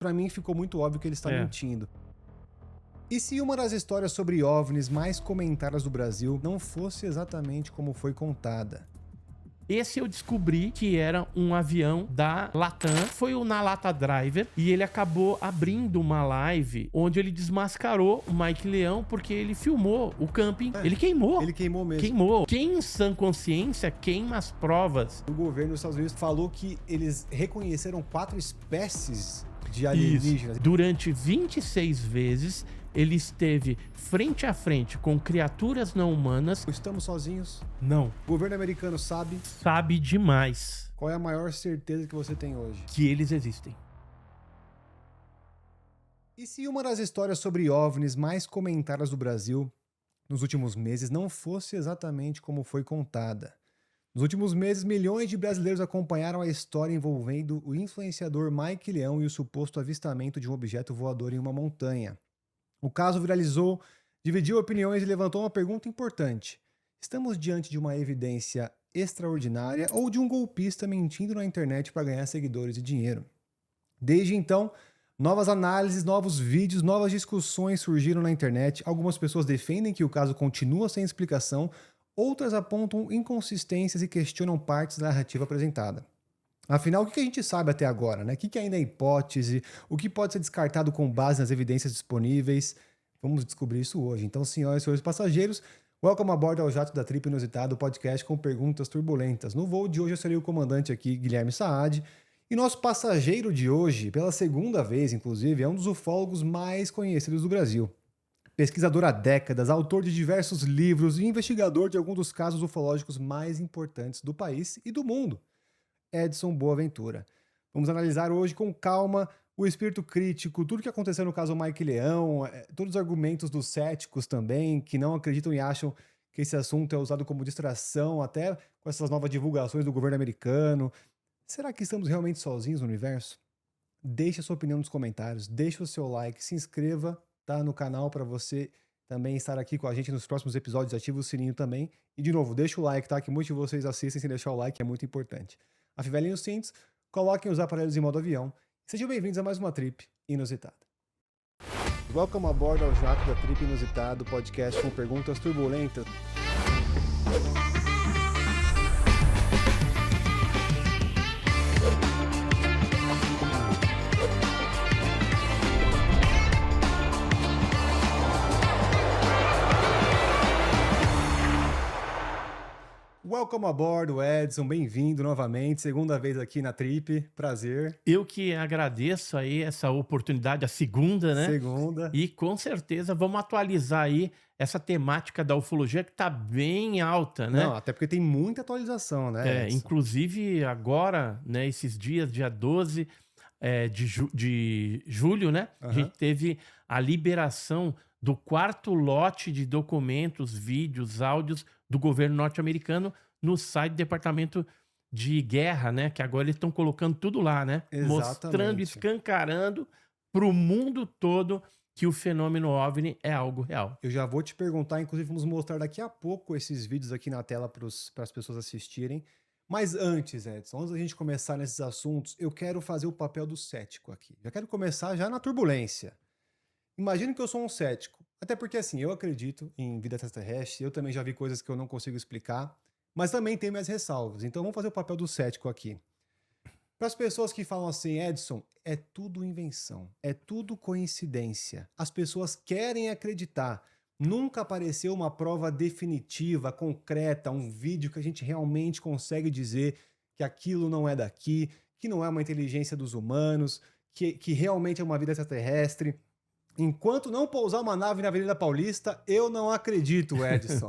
Pra mim ficou muito óbvio que ele está É. mentindo. E se uma das histórias sobre OVNIs mais comentadas do Brasil não fosse exatamente como foi contada? Esse eu descobri que era um avião da Latam, foi o Na Lata Driver, e ele acabou abrindo uma live onde ele desmascarou o Mike Leão porque ele filmou o camping. Ele queimou. Ele queimou mesmo. Queimou. Quem em sã consciência queima as provas? O governo dos Estados Unidos falou que eles reconheceram 4 espécies de alienígenas. Durante 26 vezes, ele esteve frente a frente com criaturas não humanas. Estamos sozinhos? Não. O governo americano sabe? Sabe demais. Qual é a maior certeza que você tem hoje? Que eles existem. E se uma das histórias sobre OVNIs mais comentadas do Brasil nos últimos meses não fosse exatamente como foi contada? Nos últimos meses, milhões de brasileiros acompanharam a história envolvendo o influenciador Mike Leão e o suposto avistamento de um objeto voador em uma montanha. O caso viralizou, dividiu opiniões e levantou uma pergunta importante. Estamos diante de uma evidência extraordinária ou de um golpista mentindo na internet para ganhar seguidores e dinheiro? Desde então, novas análises, novos vídeos, novas discussões surgiram na internet. Algumas pessoas defendem que o caso continua sem explicação, outras apontam inconsistências e questionam partes da narrativa apresentada. Afinal, o que a gente sabe até agora, né? O que ainda é hipótese? O que pode ser descartado com base nas evidências disponíveis? Vamos descobrir isso hoje. Então, senhoras e senhores passageiros, welcome aboard ao Jato da Trip Inusitado, podcast com perguntas turbulentas. No voo de hoje eu serei o comandante aqui, Guilherme Saad, e nosso passageiro de hoje, pela segunda vez inclusive, é um dos ufólogos mais conhecidos do Brasil. Pesquisador há décadas, autor de diversos livros e investigador de alguns dos casos ufológicos mais importantes do país e do mundo. Edson Boaventura. Vamos analisar hoje com calma o espírito crítico, tudo que aconteceu no caso Mike Leão, todos os argumentos dos céticos também, que não acreditam e acham que esse assunto é usado como distração, até com essas novas divulgações do governo americano. Será que estamos realmente sozinhos no universo? Deixe a sua opinião nos comentários, deixe o seu like, se inscreva no canal para você também estar aqui com a gente nos próximos episódios, ativa o sininho também. E de novo, deixa o like, tá? Que muitos de vocês assistem sem deixar o like, é muito importante. Afivelem os cintos, coloquem os aparelhos em modo avião. Sejam bem-vindos a mais uma Trip Inusitada. Welcome aboard ao Jato da Trip Inusitado, podcast com perguntas turbulentas. Welcome aboard, Edson, bem-vindo novamente, segunda vez aqui na Trip, prazer. Eu que agradeço aí essa oportunidade, a segunda, né? Segunda. E com certeza vamos atualizar aí essa temática da ufologia que tá bem alta, né? Não, até porque tem muita atualização, né? Edson? Inclusive agora, né, esses dias, dia 12 de julho, né? A gente teve a liberação do 4º lote de documentos, vídeos, áudios do governo norte-americano no site do Departamento de Guerra, né? Que agora eles estão colocando tudo lá, né? Exatamente. Mostrando, escancarando para o mundo todo que o fenômeno OVNI é algo real. Eu já vou te perguntar, inclusive vamos mostrar daqui a pouco esses vídeos aqui na tela para as pessoas assistirem. Mas antes, Edson, antes da gente começar nesses assuntos, eu quero fazer o papel do cético aqui. Já quero começar já na turbulência. Imagino que eu sou um cético, até porque assim, eu acredito em vida extraterrestre, eu também já vi coisas que eu não consigo explicar, mas também tenho minhas ressalvas, então vamos fazer o papel do cético aqui. Para as pessoas que falam assim, Edson, é tudo invenção, é tudo coincidência, as pessoas querem acreditar, nunca apareceu uma prova definitiva, concreta, um vídeo que a gente realmente consegue dizer que aquilo não é daqui, que não é uma inteligência dos humanos, que realmente é uma vida extraterrestre. Enquanto não pousar uma nave na Avenida Paulista, eu não acredito, Edson.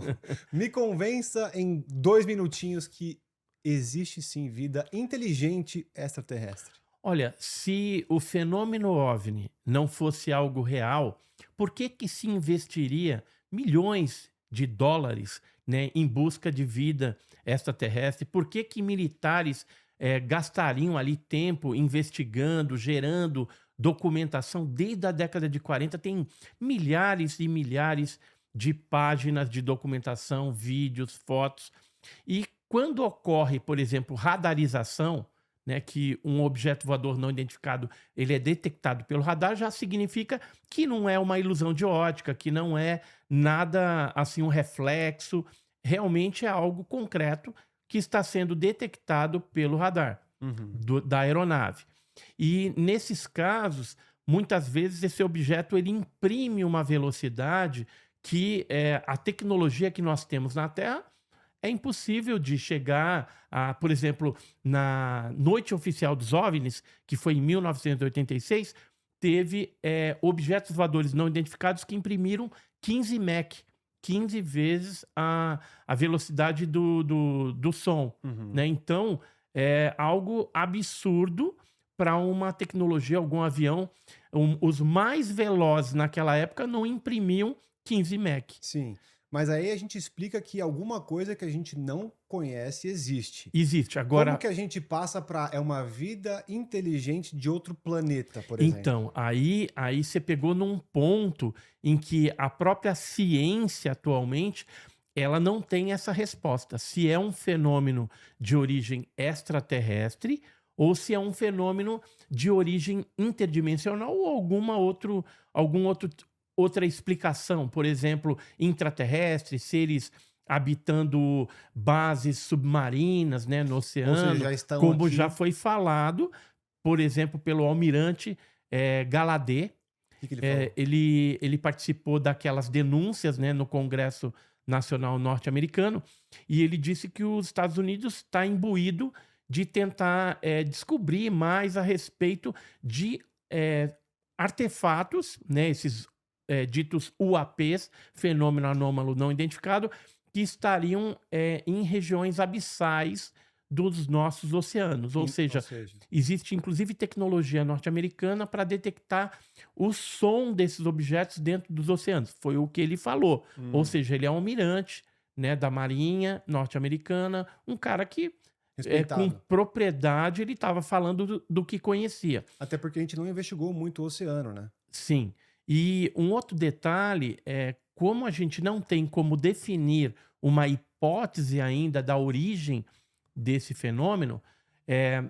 Me convença em 2 minutinhos que existe sim vida inteligente extraterrestre. Olha, se o fenômeno OVNI não fosse algo real, por que se investiria milhões de dólares, né, em busca de vida extraterrestre? Por que militares gastariam ali tempo investigando, gerando documentação? Desde a década de 40 tem milhares e milhares de páginas de documentação, vídeos, fotos. E quando ocorre, por exemplo, radarização, né, que um objeto voador não identificado ele é detectado pelo radar, já significa que não é uma ilusão de ótica, que não é nada assim um reflexo, realmente é algo concreto que está sendo detectado pelo radar Uhum. da aeronave. E nesses casos, muitas vezes esse objeto ele imprime uma velocidade que a tecnologia que nós temos na Terra é impossível de chegar a, por exemplo, na Noite Oficial dos OVNIs, que foi em 1986, teve objetos voadores não identificados que imprimiram 15 Mach, 15 vezes a velocidade do som. Uhum. Né? Então, é algo absurdo para uma tecnologia, algum avião. Os mais velozes naquela época não imprimiam 15 Mach. Sim. Mas aí a gente explica que alguma coisa que a gente não conhece existe. Existe. Como Agora, que a gente passa para é uma vida inteligente de outro planeta, por exemplo? então, aí você pegou num ponto em que a própria ciência atualmente, ela não tem essa resposta, se é um fenômeno de origem extraterrestre ou se é um fenômeno de origem interdimensional ou algum outro outra explicação, por exemplo, intraterrestre, seres habitando bases submarinas, né, no Ou seja, oceano, já estão como já aqui. foi falado, por exemplo, pelo almirante Galadé. O que que ele falou? Ele participou daquelas denúncias, né, no Congresso Nacional Norte-Americano, e ele disse que os Estados Unidos está imbuído de tentar descobrir mais a respeito de artefatos, né, esses ditos UAPs, fenômeno anômalo não identificado, que estariam em regiões abissais dos nossos oceanos. Ou Ou seja, seja, existe inclusive tecnologia norte-americana para detectar o som desses objetos dentro dos oceanos. Foi o que ele falou. Ou seja, ele é um almirante, né, da Marinha norte-americana, um cara que, com respeitado. propriedade, ele estava falando do que conhecia. Até porque a gente não investigou muito o oceano, né? Sim. E um outro detalhe é como a gente não tem como definir uma hipótese ainda da origem desse fenômeno, eh,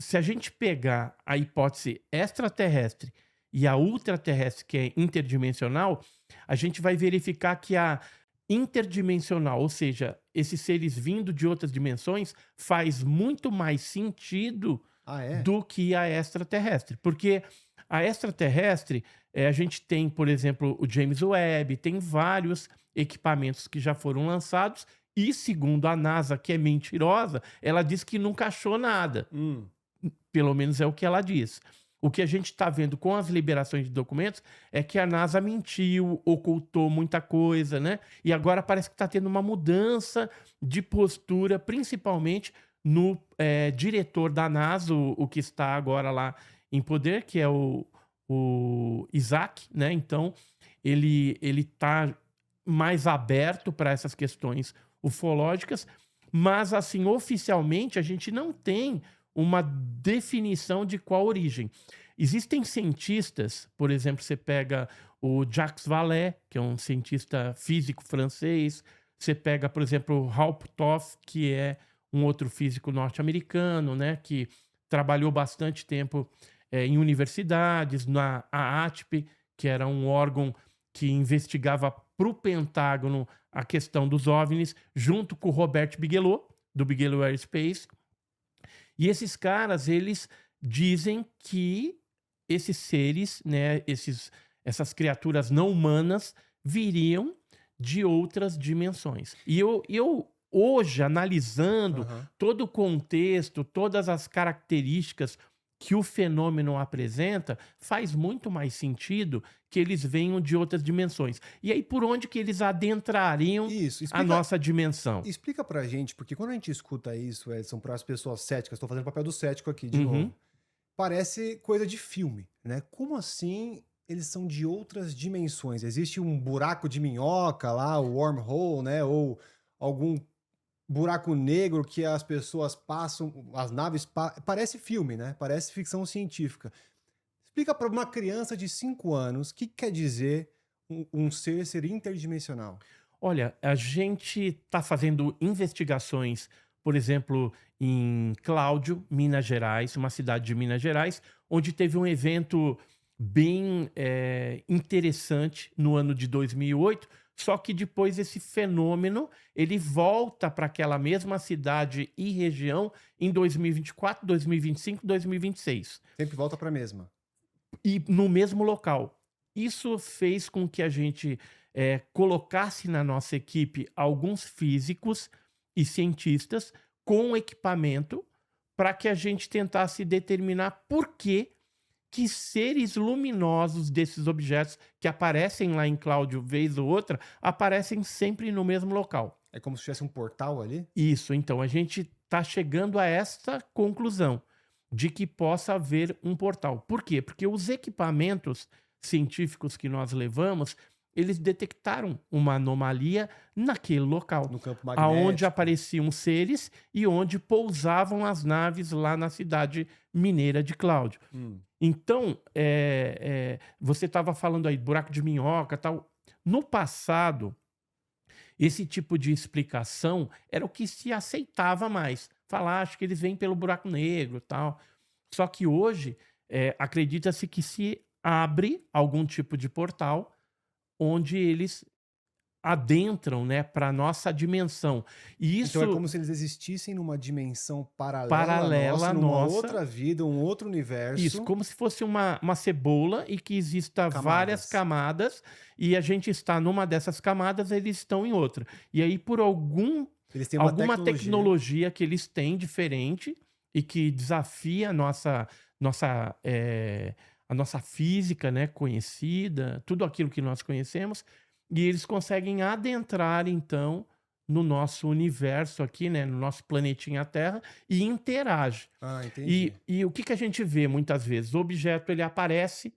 se a gente pegar a hipótese extraterrestre e a ultraterrestre, que é interdimensional, a gente vai verificar que a interdimensional, ou seja, esses seres vindo de outras dimensões, faz muito mais sentido Ah, é? do que a extraterrestre. Porque a extraterrestre, a gente tem, por exemplo, o James Webb, tem vários equipamentos que já foram lançados, e segundo a NASA, que é mentirosa, ela diz que nunca achou nada. Hum. Pelo menos é o que ela diz. O que a gente está vendo com as liberações de documentos é que a NASA mentiu, ocultou muita coisa, né? E agora parece que está tendo uma mudança de postura, principalmente no diretor da NASA, o que está agora lá em poder, que é o Isaac, né? Então, ele está mais aberto para essas questões ufológicas, mas, assim, oficialmente, a gente não tem uma definição de qual origem. Existem cientistas, por exemplo, você pega o Jacques Vallée, que é um cientista físico francês, você pega, por exemplo, o Haupt Toff, que é um outro físico norte-americano, né, que trabalhou bastante tempo em universidades, na AATP, que era um órgão que investigava para o Pentágono a questão dos OVNIs, junto com o Robert Bigelow, do Bigelow Aerospace. E esses caras, eles dizem que esses seres, né, essas criaturas não humanas, viriam de outras dimensões. E eu hoje, analisando Aham. todo o contexto, todas as características que o fenômeno apresenta, faz muito mais sentido que eles venham de outras dimensões. E aí, por onde que eles adentrariam Isso, a explica, nossa dimensão? explica pra gente, porque quando a gente escuta isso, Edson, para as pessoas céticas, estou fazendo o papel do cético aqui de Uhum. novo, parece coisa de filme, né? Como assim eles são de outras dimensões? Existe um buraco de minhoca lá, o wormhole, né? Ou algum buraco negro que as pessoas passam, as naves parece filme, né? Parece ficção científica. Explica para uma criança de 5 anos o que quer dizer um ser interdimensional. Olha, a gente está fazendo investigações por exemplo, em Cláudio, Minas Gerais, uma cidade de Minas Gerais, onde teve um evento bem interessante no ano de 2008, só que depois esse fenômeno ele volta para aquela mesma cidade e região em 2024, 2025, 2026 Sempre volta para a mesma. e no mesmo local. Isso fez com que a gente colocasse na nossa equipe alguns físicos e cientistas com equipamento para que a gente tentasse determinar por que seres luminosos desses objetos que aparecem lá em Cláudio vez ou outra, aparecem sempre no mesmo local. É como se tivesse um portal ali? Isso, então a gente está chegando a esta conclusão de que possa haver um portal. Por quê? Porque os equipamentos científicos que nós levamos, eles detectaram uma anomalia naquele local, No campo aonde magnético. apareciam seres e onde pousavam as naves lá na cidade mineira de Cláudio. Então, você estava falando aí, buraco de minhoca, tal. No passado, esse tipo de explicação era o que se aceitava mais. Falar, acho que eles vêm pelo buraco negro, tal. Só que hoje, acredita-se que se abre algum tipo de portal onde eles adentram, né, para nossa dimensão. E Então é isso como se eles existissem numa dimensão paralela à paralela nossa, à numa nossa. outra vida, um outro Isso, universo. como se fosse uma cebola e que exista várias Camadas. camadas e a gente está numa dessas camadas, eles estão em outra. E aí, por Eles têm uma alguma tecnologia. tecnologia que eles têm diferente e que desafia a nossa física, né, conhecida, tudo aquilo que nós conhecemos, e eles conseguem adentrar, então, no nosso universo aqui, né, no nosso planetinha Terra, e interage. Ah, entendi. E o que que a gente vê muitas vezes? O objeto ele aparece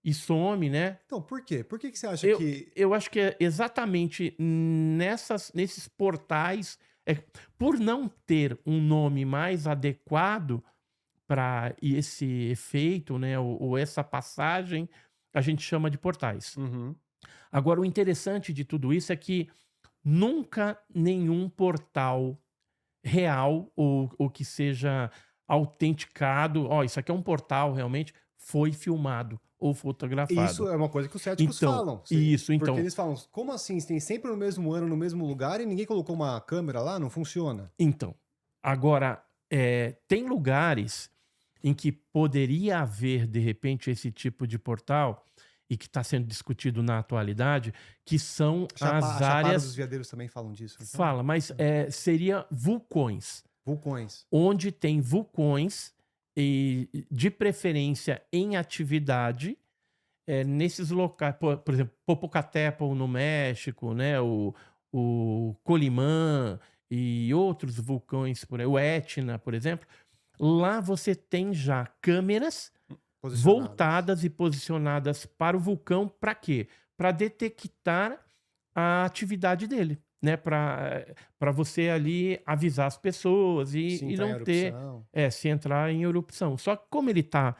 e some, né? Então, por quê? Por que você acha Eu, que... eu acho que é exatamente nesses portais, por não ter um nome mais adequado para esse efeito, né, ou essa passagem, a gente chama de portais. Uhum. Agora, o interessante de tudo isso é que nunca nenhum portal real ou que seja autenticado, ó, isso aqui é um portal realmente, foi filmado ou fotografado. Isso é uma coisa que os céticos Então, falam. isso, Porque então, eles falam, como assim? Tem sempre no mesmo ano, no mesmo lugar e ninguém colocou uma câmera lá? Não funciona. então. Agora, tem lugares em que poderia haver, de repente, esse tipo de portal, e que está sendo discutido na atualidade, que são A as Chapada áreas. dos Veadeiros também falam disso. Então? Fala, mas seria vulcões. Vulcões. Onde tem vulcões, e de preferência em atividade, nesses locais, por exemplo, Popocatépetl no México, né, o Colimã e outros vulcões, o Etna, por exemplo, lá você tem já câmeras Posicionadas. voltadas e posicionadas para o vulcão, para quê? Para detectar a atividade dele, né? Para você ali avisar as pessoas Se e entrar em não ter, erupção. se entrar em erupção. Só que como ele está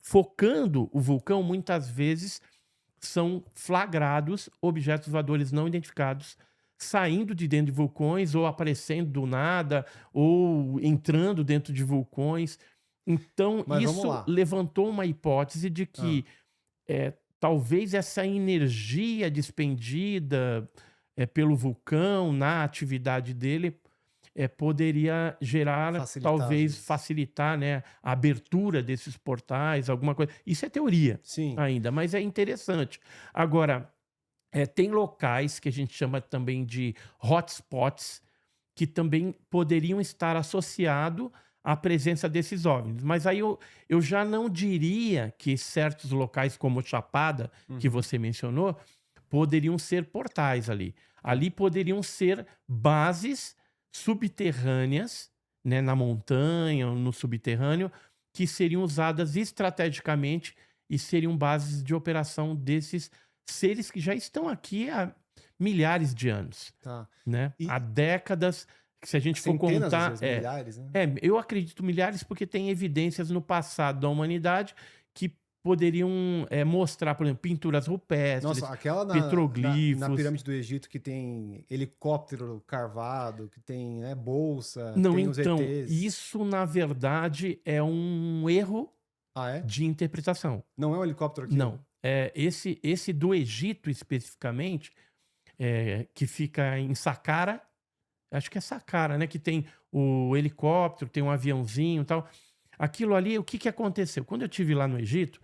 focando o vulcão, muitas vezes são flagrados objetos voadores não identificados saindo de dentro de vulcões ou aparecendo do nada ou entrando dentro de vulcões. Então, Mas vamos isso lá. levantou uma hipótese de que talvez essa energia despendida pelo vulcão na atividade dele poderia gerar, Facilitar, às talvez vezes. facilitar, né, a abertura desses portais, alguma coisa. Isso é teoria Sim. ainda, mas é interessante. Agora, tem locais que a gente chama também de hotspots, que também poderiam estar associados à presença desses OVNIs. Mas aí eu já não diria que certos locais, como Chapada, que você mencionou, poderiam ser portais ali. Ali poderiam ser bases subterrâneas, né, na montanha, no subterrâneo, que seriam usadas estrategicamente e seriam bases de operação desses seres que já estão aqui há milhares de anos, Tá. né? E Há décadas, que se a gente for centenas, contar, às vezes, milhares, né? eu acredito milhares porque tem evidências no passado da humanidade que poderiam mostrar, por exemplo, pinturas rupestres, Nossa, aquela na petroglifos. pirâmide do Egito que tem helicóptero carvado, que tem, né, bolsa, Não, tem os então, ETs. isso na verdade é um erro Ah, é? de interpretação. Não é um helicóptero aquilo? Não. Esse do Egito especificamente, que fica em Saqqara, acho que é Saqqara, né? Que tem o helicóptero, tem um aviãozinho e tal. Aquilo ali, o que que aconteceu? Quando eu estive lá no Egito,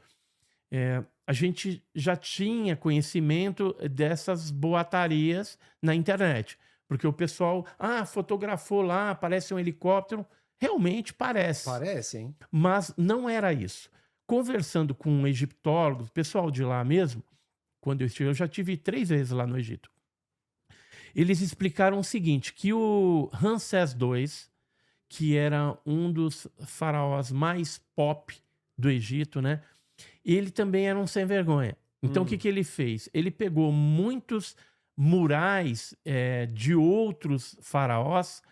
a gente já tinha conhecimento dessas boatarias na internet. Porque o pessoal, fotografou lá, parece um helicóptero. Realmente parece. Parece, hein? Mas não era isso. Conversando com egiptólogos, pessoal de lá mesmo, quando eu já tive 3 vezes lá no Egito. Eles explicaram o seguinte, que o Ramsés II, que era um dos faraós mais pop do Egito, né? Ele também era um sem vergonha. Então, o que que ele fez? Ele pegou muitos murais de outros faraós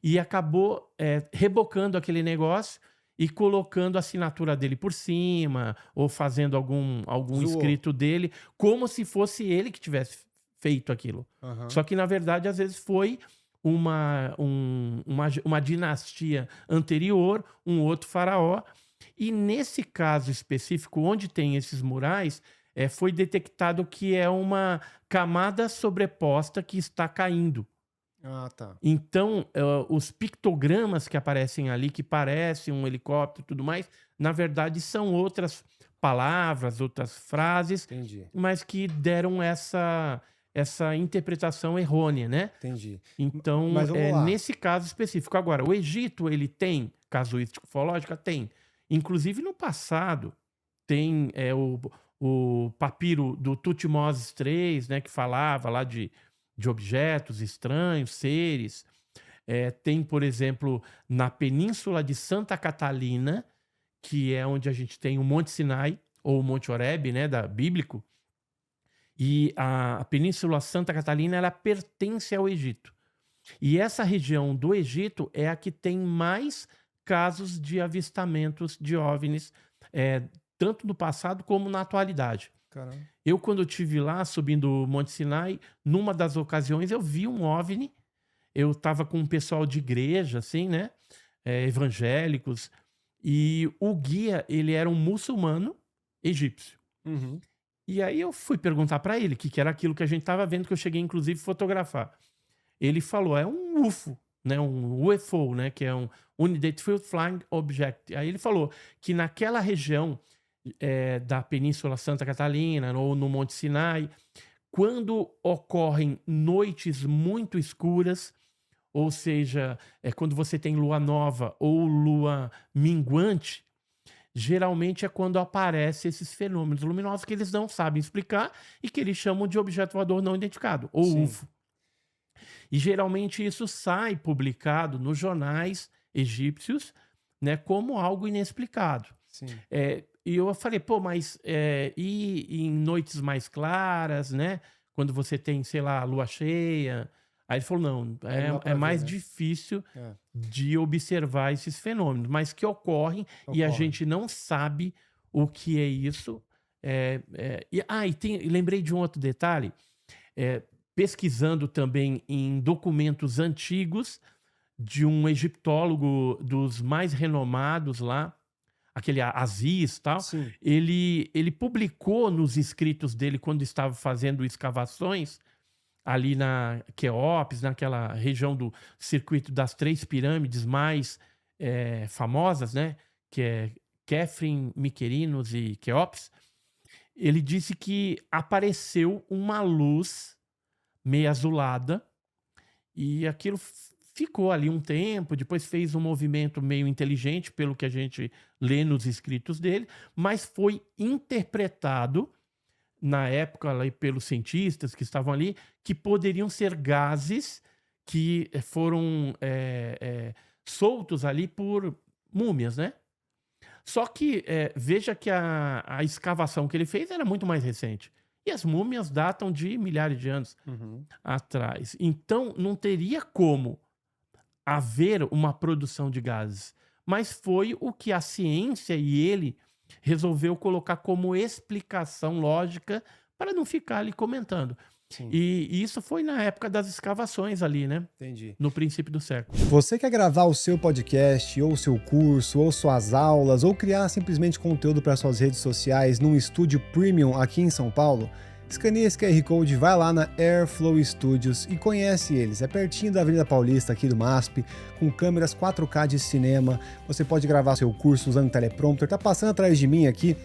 e acabou rebocando aquele negócio e colocando a assinatura dele por cima, ou fazendo algum Zoou. escrito dele, como se fosse ele que tivesse feito aquilo. Aham. Só que, na verdade, às vezes foi uma dinastia anterior, um outro faraó. E nesse caso específico, onde tem esses murais, foi detectado que é uma camada sobreposta que está caindo. Ah, tá. Então, os pictogramas que aparecem ali, que parecem um helicóptero e tudo mais, na verdade são outras palavras, outras frases, Entendi. mas que deram essa interpretação errônea, né? Entendi. Então, Mas vamos lá. nesse caso específico. Agora, o Egito, ele tem casuística ufológica? Tem. Inclusive, no passado, tem o papiro do Tutmoses III, né, que falava lá de objetos estranhos, seres. Tem, por exemplo, na península de Santa Catalina, que é onde a gente tem o Monte Sinai, ou o Monte Horebe, né, bíblico. E a península Santa Catalina, ela pertence ao Egito. E essa região do Egito é a que tem mais casos de avistamentos de OVNIs, tanto no passado como na atualidade. Caramba. Eu, quando eu estive lá, subindo o Monte Sinai, numa das ocasiões eu vi um OVNI. Eu estava com um pessoal de igreja, assim, né? Evangélicos. E o guia, ele era um muçulmano egípcio. Uhum. E aí eu fui perguntar para ele o que era aquilo que a gente estava vendo, que eu cheguei, inclusive, a fotografar. Ele falou, é um UFO, né? Um UFO, né? Que é um Unidentified Flying Object. Aí ele falou que naquela região da Península Santa Catalina ou no Monte Sinai, quando ocorrem noites muito escuras, ou seja, quando você tem lua nova ou lua minguante, geralmente é quando aparecem esses fenômenos luminosos que eles não sabem explicar e que eles chamam de objeto voador não identificado, ou Sim. UFO. E geralmente isso sai publicado nos jornais egípcios, né, como algo inexplicado. Sim. E eu falei, pô, mas e em noites mais claras, né? Quando você tem, sei lá, lua cheia. Aí ele falou, não, Não dá pra é ver, mais né? difícil É. de observar esses fenômenos, mas que ocorrem e a Ocorre. gente não sabe o que é isso. E lembrei de um outro detalhe. Pesquisando também em documentos antigos de um egiptólogo dos mais renomados lá, aquele Aziz e tal, Sim. ele publicou nos escritos dele, quando estava fazendo escavações ali na Quéops, naquela região do circuito das 3 pirâmides mais famosas, né? Que é Khafre, Miquerinos e Quéops. Ele disse que apareceu uma luz meio azulada e aquilo ficou ali um tempo, depois fez um movimento meio inteligente, pelo que a gente lê nos escritos dele, mas foi interpretado na época lá, pelos cientistas que estavam ali, que poderiam ser gases que foram soltos ali por múmias, né? Só que veja que a escavação que ele fez era muito mais recente. E as múmias datam de milhares de anos Uhum. atrás. Então, não teria como haver uma produção de gases. Mas foi o que a ciência e ele resolveu colocar como explicação lógica para não ficar ali comentando. Sim. E isso foi na época das escavações ali, né? Entendi. No princípio do século. Você quer gravar o seu podcast, ou seu curso, ou suas aulas, ou criar simplesmente conteúdo para suas redes sociais num estúdio premium aqui em São Paulo? Escaneia esse QR Code, vai lá na Airflow Studios e conhece eles. É pertinho da Avenida Paulista, aqui do MASP, com câmeras 4K de cinema. Você pode gravar seu curso usando teleprompter. Tá passando atrás de mim aqui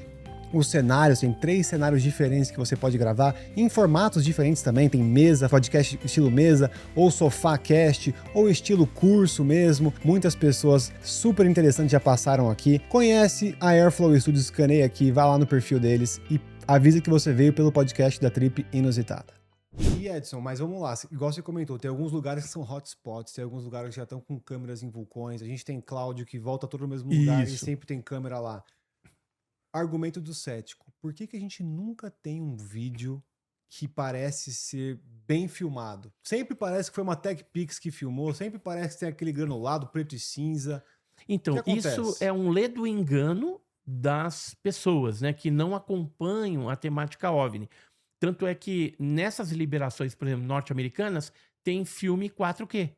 os cenários, tem 3 cenários diferentes que você pode gravar, em formatos diferentes também, tem mesa, podcast estilo mesa, ou sofá cast, ou estilo curso mesmo. Muitas pessoas super interessantes já passaram aqui. Conhece a Airflow Studios, escaneia aqui, vai lá no perfil deles e avisa que você veio pelo podcast da Trip Inusitada. E Edson, mas vamos lá, igual você comentou, tem alguns lugares que são hotspots, tem alguns lugares que já estão com câmeras em vulcões, a gente tem Cláudio que volta todo no mesmo lugar e sempre tem câmera lá. Argumento do cético, por que a gente nunca tem um vídeo que parece ser bem filmado? Sempre parece que foi uma TechPix que filmou, sempre parece que tem aquele granulado preto e cinza. Então, isso é um ledo engano das pessoas, né, que não acompanham a temática OVNI. Tanto é que nessas liberações, por exemplo, norte-americanas, tem filme 4Q.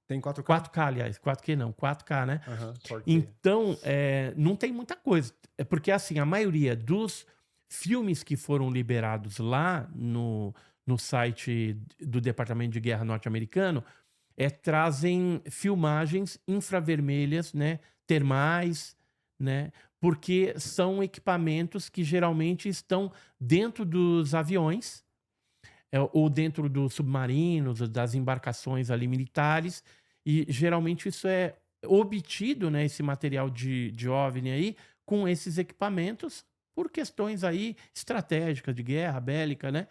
Tem 4K? 4K, aliás. 4Q não, 4K, né? Uhum, então, não tem muita coisa. É porque, assim, a maioria dos filmes que foram liberados lá no site do Departamento de Guerra norte-americano trazem filmagens infravermelhas, né? Termais, né? Porque são equipamentos que geralmente estão dentro dos aviões ou dentro dos submarinos, das embarcações ali militares, e geralmente isso é obtido, né, esse material de OVNI aí, com esses equipamentos, por questões aí estratégicas de guerra, bélica, né?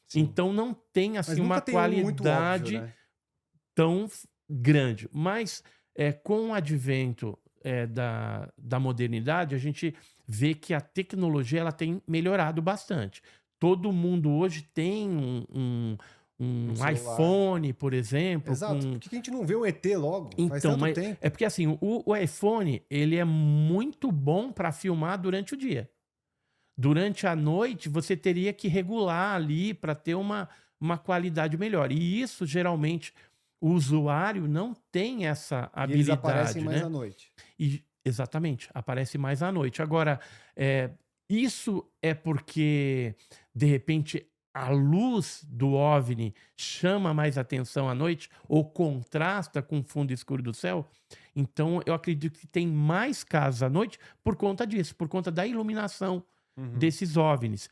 Sim. Então não tem assim uma qualidade óbvio, né? Tão grande. Mas com o advento da modernidade, a gente vê que a tecnologia ela tem melhorado bastante. Todo mundo hoje tem um iPhone, por exemplo. Exato. Por que a gente não vê o ET logo? Então, faz tanto tempo. É porque assim, o iPhone ele é muito bom para filmar durante o dia. Durante a noite, você teria que regular ali para ter uma qualidade melhor. E isso, geralmente, o usuário não tem essa habilidade. E eles aparecem mais à noite. Exatamente, aparece mais à noite. Agora, isso é porque, de repente, a luz do OVNI chama mais atenção à noite ou contrasta com o fundo escuro do céu? Então, eu acredito que tem mais casos à noite por conta disso, por conta da iluminação desses OVNIs.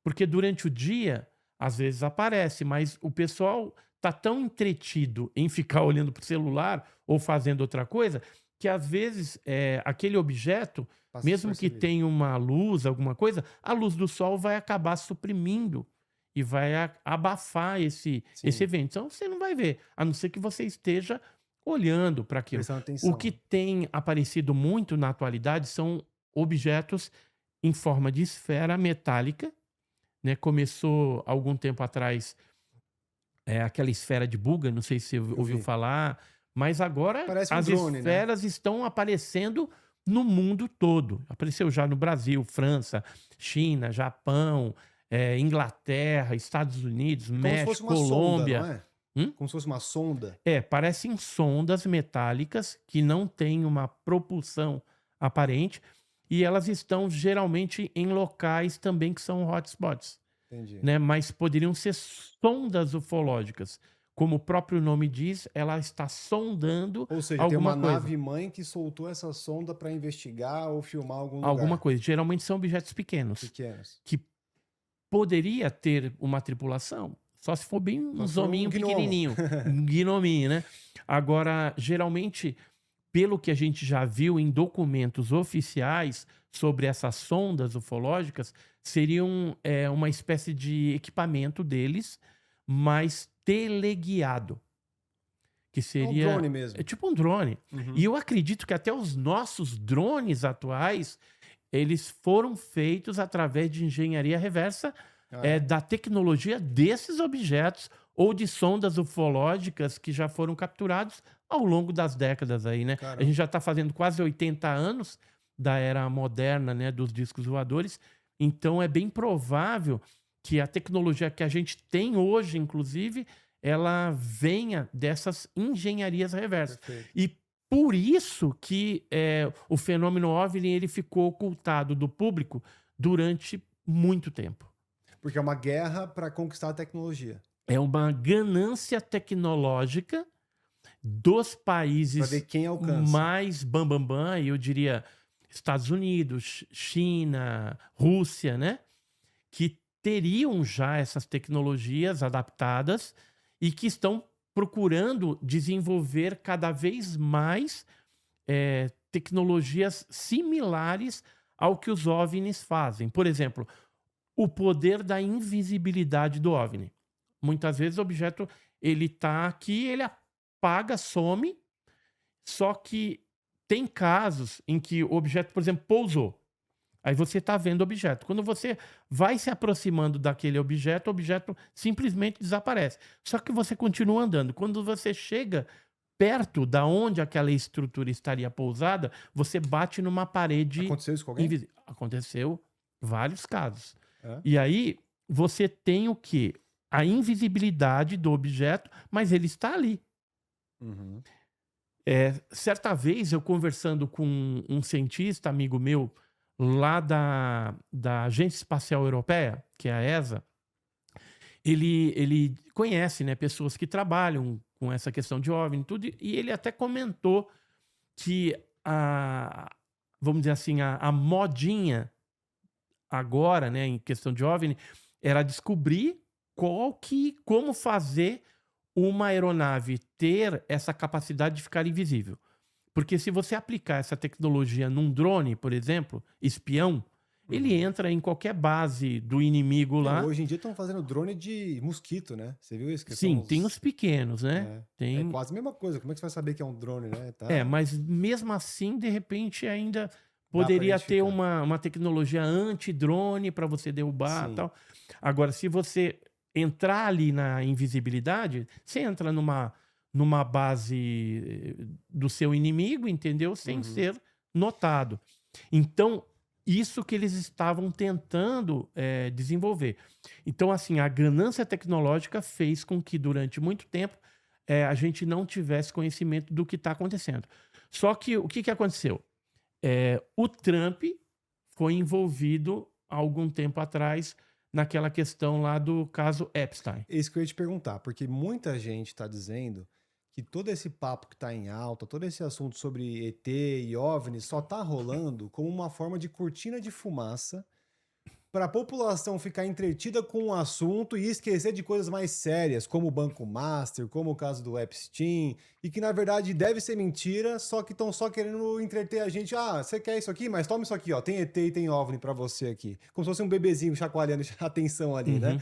Porque durante o dia, às vezes aparece, mas o pessoal está tão entretido em ficar olhando para o celular ou fazendo outra coisa, que às vezes aquele objeto, mesmo que tenha uma luz, alguma coisa, a luz do sol vai acabar suprimindo e vai abafar esse evento. Então você não vai ver, a não ser que você esteja olhando para aquilo. O que tem aparecido muito na atualidade são objetos em forma de esfera metálica, né? Começou algum tempo atrás aquela esfera de Buga, não sei se você ouviu falar, mas agora as esferas estão aparecendo no mundo todo. Apareceu já no Brasil, França, China, Japão, Inglaterra, Estados Unidos, México, Colômbia. Sonda, não é? Como se fosse uma sonda. Parecem sondas metálicas que não têm uma propulsão aparente e elas estão geralmente em locais também que são hotspots. Entendi. Né? Mas poderiam ser sondas ufológicas. Como o próprio nome diz, ela está sondando. Ou seja, tem uma nave-mãe que soltou essa sonda para investigar ou filmar alguma coisa. Geralmente são objetos pequenos. Que poderia ter uma tripulação, só se for bem um zominho pequenininho. Um gnominho, né? Agora, geralmente, pelo que a gente já viu em documentos oficiais sobre essas sondas ufológicas, seriam uma espécie de equipamento deles, mas teleguiado. Que seria... um drone mesmo. É tipo um drone. E eu acredito que até os nossos drones atuais, eles foram feitos através de engenharia reversa da tecnologia desses objetos ou de sondas ufológicas que já foram capturados ao longo das décadas aí, né? A gente já está fazendo quase 80 anos da era moderna, né, dos discos voadores. Então é bem provável que a tecnologia que a gente tem hoje, inclusive, ela venha dessas engenharias reversas. Perfeito. E por isso que o fenômeno OVNI ele ficou ocultado do público durante muito tempo. Porque é uma guerra para conquistar a tecnologia. É uma ganância tecnológica dos Para países ver quem alcança. mais bambambam, eu diria Estados Unidos, China, Rússia, né? Que teriam já essas tecnologias adaptadas e que estão procurando desenvolver cada vez mais tecnologias similares ao que os OVNIs fazem. Por exemplo, o poder da invisibilidade do OVNI. Muitas vezes o objeto ele está aqui, ele apaga, some, só que tem casos em que o objeto, por exemplo, pousou. Aí você está vendo o objeto. Quando você vai se aproximando daquele objeto, o objeto simplesmente desaparece. Só que você continua andando. Quando você chega perto da onde aquela estrutura estaria pousada, você bate numa parede Aconteceu isso com alguém? invisível. Aconteceu vários casos. É? E aí você tem o quê? A invisibilidade do objeto, mas ele está ali. Uhum. Certa vez eu conversando com um cientista, amigo meu, lá da Agência Espacial Europeia, que é a ESA, ele conhece, né, pessoas que trabalham com essa questão de OVNI e tudo, e ele até comentou que vamos dizer assim, a modinha agora, né, em questão de OVNI, era descobrir como fazer uma aeronave ter essa capacidade de ficar invisível. Porque se você aplicar essa tecnologia num drone, por exemplo, espião, ele entra em qualquer base do inimigo lá. Hoje em dia estão fazendo drone de mosquito, né? Você viu isso? Que Sim, são tem os pequenos, né? É quase a mesma coisa. Como é que você vai saber que é um drone, né? Tá. Mas mesmo assim, de repente, ainda pra poderia ter identificar. uma tecnologia anti-drone para você derrubar e Sim. tal. Agora, se você entrar ali na invisibilidade, você entra numa base do seu inimigo, entendeu? Sem ser notado. Então, isso que eles estavam tentando desenvolver. Então, assim, a ganância tecnológica fez com que, durante muito tempo, a gente não tivesse conhecimento do que está acontecendo. Só que o que aconteceu? O Trump foi envolvido há algum tempo atrás naquela questão lá do caso Epstein. É isso que eu ia te perguntar, porque muita gente está dizendo que todo esse papo que está em alta, todo esse assunto sobre ET e OVNI só está rolando como uma forma de cortina de fumaça para a população ficar entretida com o assunto e esquecer de coisas mais sérias, como o Banco Master, como o caso do Epstein, e que na verdade deve ser mentira, só que estão só querendo entreter a gente. Ah, você quer isso aqui? Mas toma isso aqui, ó. Tem ET e tem OVNI para você aqui. Como se fosse um bebezinho chacoalhando a atenção ali, né?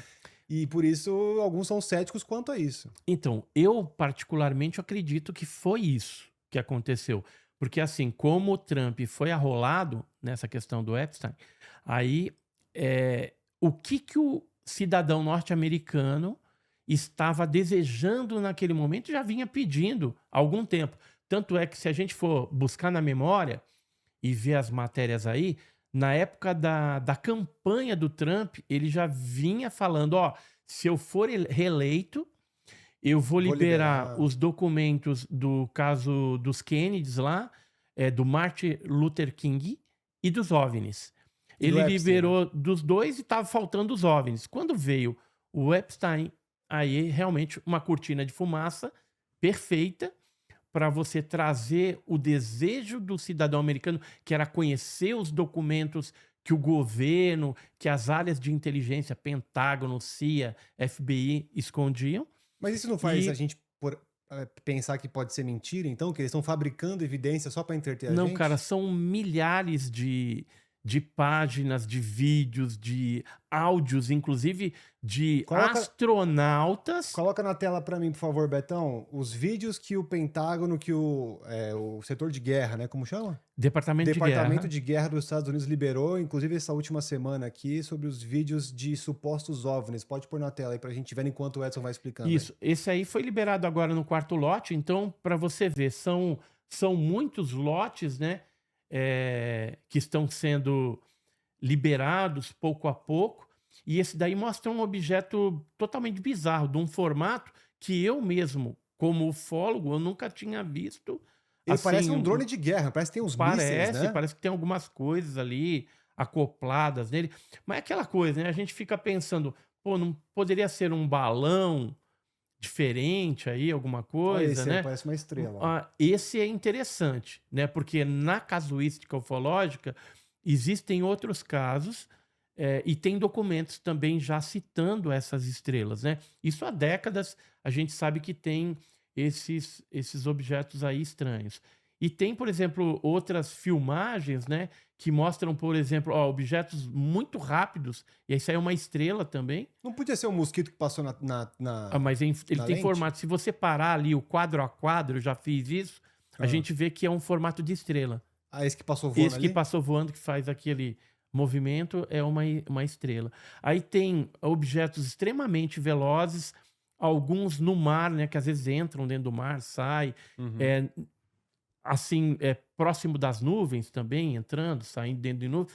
E por isso alguns são céticos quanto a isso. Então, eu particularmente acredito que foi isso que aconteceu. Porque assim, como o Trump foi arrolado nessa questão do Epstein, aí o que o cidadão norte-americano estava desejando naquele momento já vinha pedindo há algum tempo. Tanto é que se a gente for buscar na memória e ver as matérias aí, na época da campanha do Trump, ele já vinha falando, ó, se eu for reeleito, eu vou liberar os documentos do caso dos Kennedys lá, do Martin Luther King e dos OVNIs. Ele liberou dos dois e estava faltando os OVNIs. Quando veio o Epstein, aí realmente uma cortina de fumaça perfeita para você trazer o desejo do cidadão americano, que era conhecer os documentos que o governo, que as áreas de inteligência, Pentágono, CIA, FBI, escondiam. Mas isso não faz a gente pensar que pode ser mentira, então? Que eles estão fabricando evidência só para entreter a gente? Não, cara, são milhares de páginas, de vídeos, de áudios, inclusive de astronautas. Coloca na tela para mim, por favor, Betão, os vídeos que o Pentágono, que o setor de guerra, né? Como chama? Departamento de Guerra dos Estados Unidos liberou, inclusive essa última semana aqui, sobre os vídeos de supostos OVNIs. Pode pôr na tela aí pra gente ver enquanto o Edson vai explicando. Isso, esse aí foi liberado agora no quarto lote, então, para você ver, são muitos lotes, né? que estão sendo liberados pouco a pouco. E esse daí mostra um objeto totalmente bizarro, de um formato que eu mesmo, como ufólogo, eu nunca tinha visto. Ele parece Assim, um drone de guerra, parece que tem uns mísseis, né? parece que tem algumas coisas ali acopladas nele. Mas é aquela coisa, né? A gente fica pensando, pô, não poderia ser um balão diferente aí, alguma Olha coisa, esse aí, né? parece uma estrela. Ó. Esse é interessante, né? Porque na casuística ufológica existem outros casos e tem documentos também já citando essas estrelas, né? Isso há décadas a gente sabe que tem esses objetos aí estranhos. E tem, por exemplo, outras filmagens, né? Que mostram, por exemplo, ó, objetos muito rápidos. E isso aí é uma estrela também. Não podia ser um mosquito que passou Mas ele na tem lente? formato. Se você parar ali o quadro a quadro, eu já fiz isso, a Ah. gente vê que é um formato de estrela. Ah, esse que passou voando Esse que ali? passou voando, que faz aquele movimento, é uma estrela. Aí tem objetos extremamente velozes, alguns no mar, né? Que às vezes entram dentro do mar, saem. Uhum. Assim, próximo das nuvens também, entrando, saindo dentro de nuvens.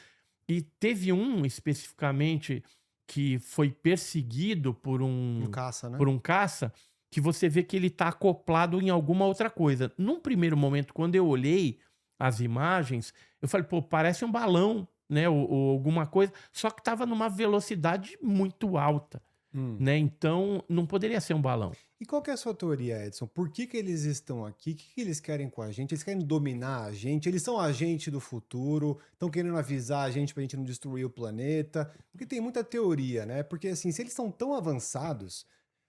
E teve um especificamente que foi perseguido por Um caça, né? caça, que você vê que ele está acoplado em alguma outra coisa. Num primeiro momento, quando eu olhei as imagens, eu falei, pô, parece um balão, né? Ou alguma coisa, só que estava numa velocidade muito alta, né? Então, não poderia ser um balão. E qual que é a sua teoria, Edson? Por que que eles estão aqui? O que que eles querem com a gente? Eles querem dominar a gente? Eles são agente do futuro? Estão querendo avisar a gente pra gente não destruir o planeta? Porque tem muita teoria, né? Porque assim, se eles são tão avançados,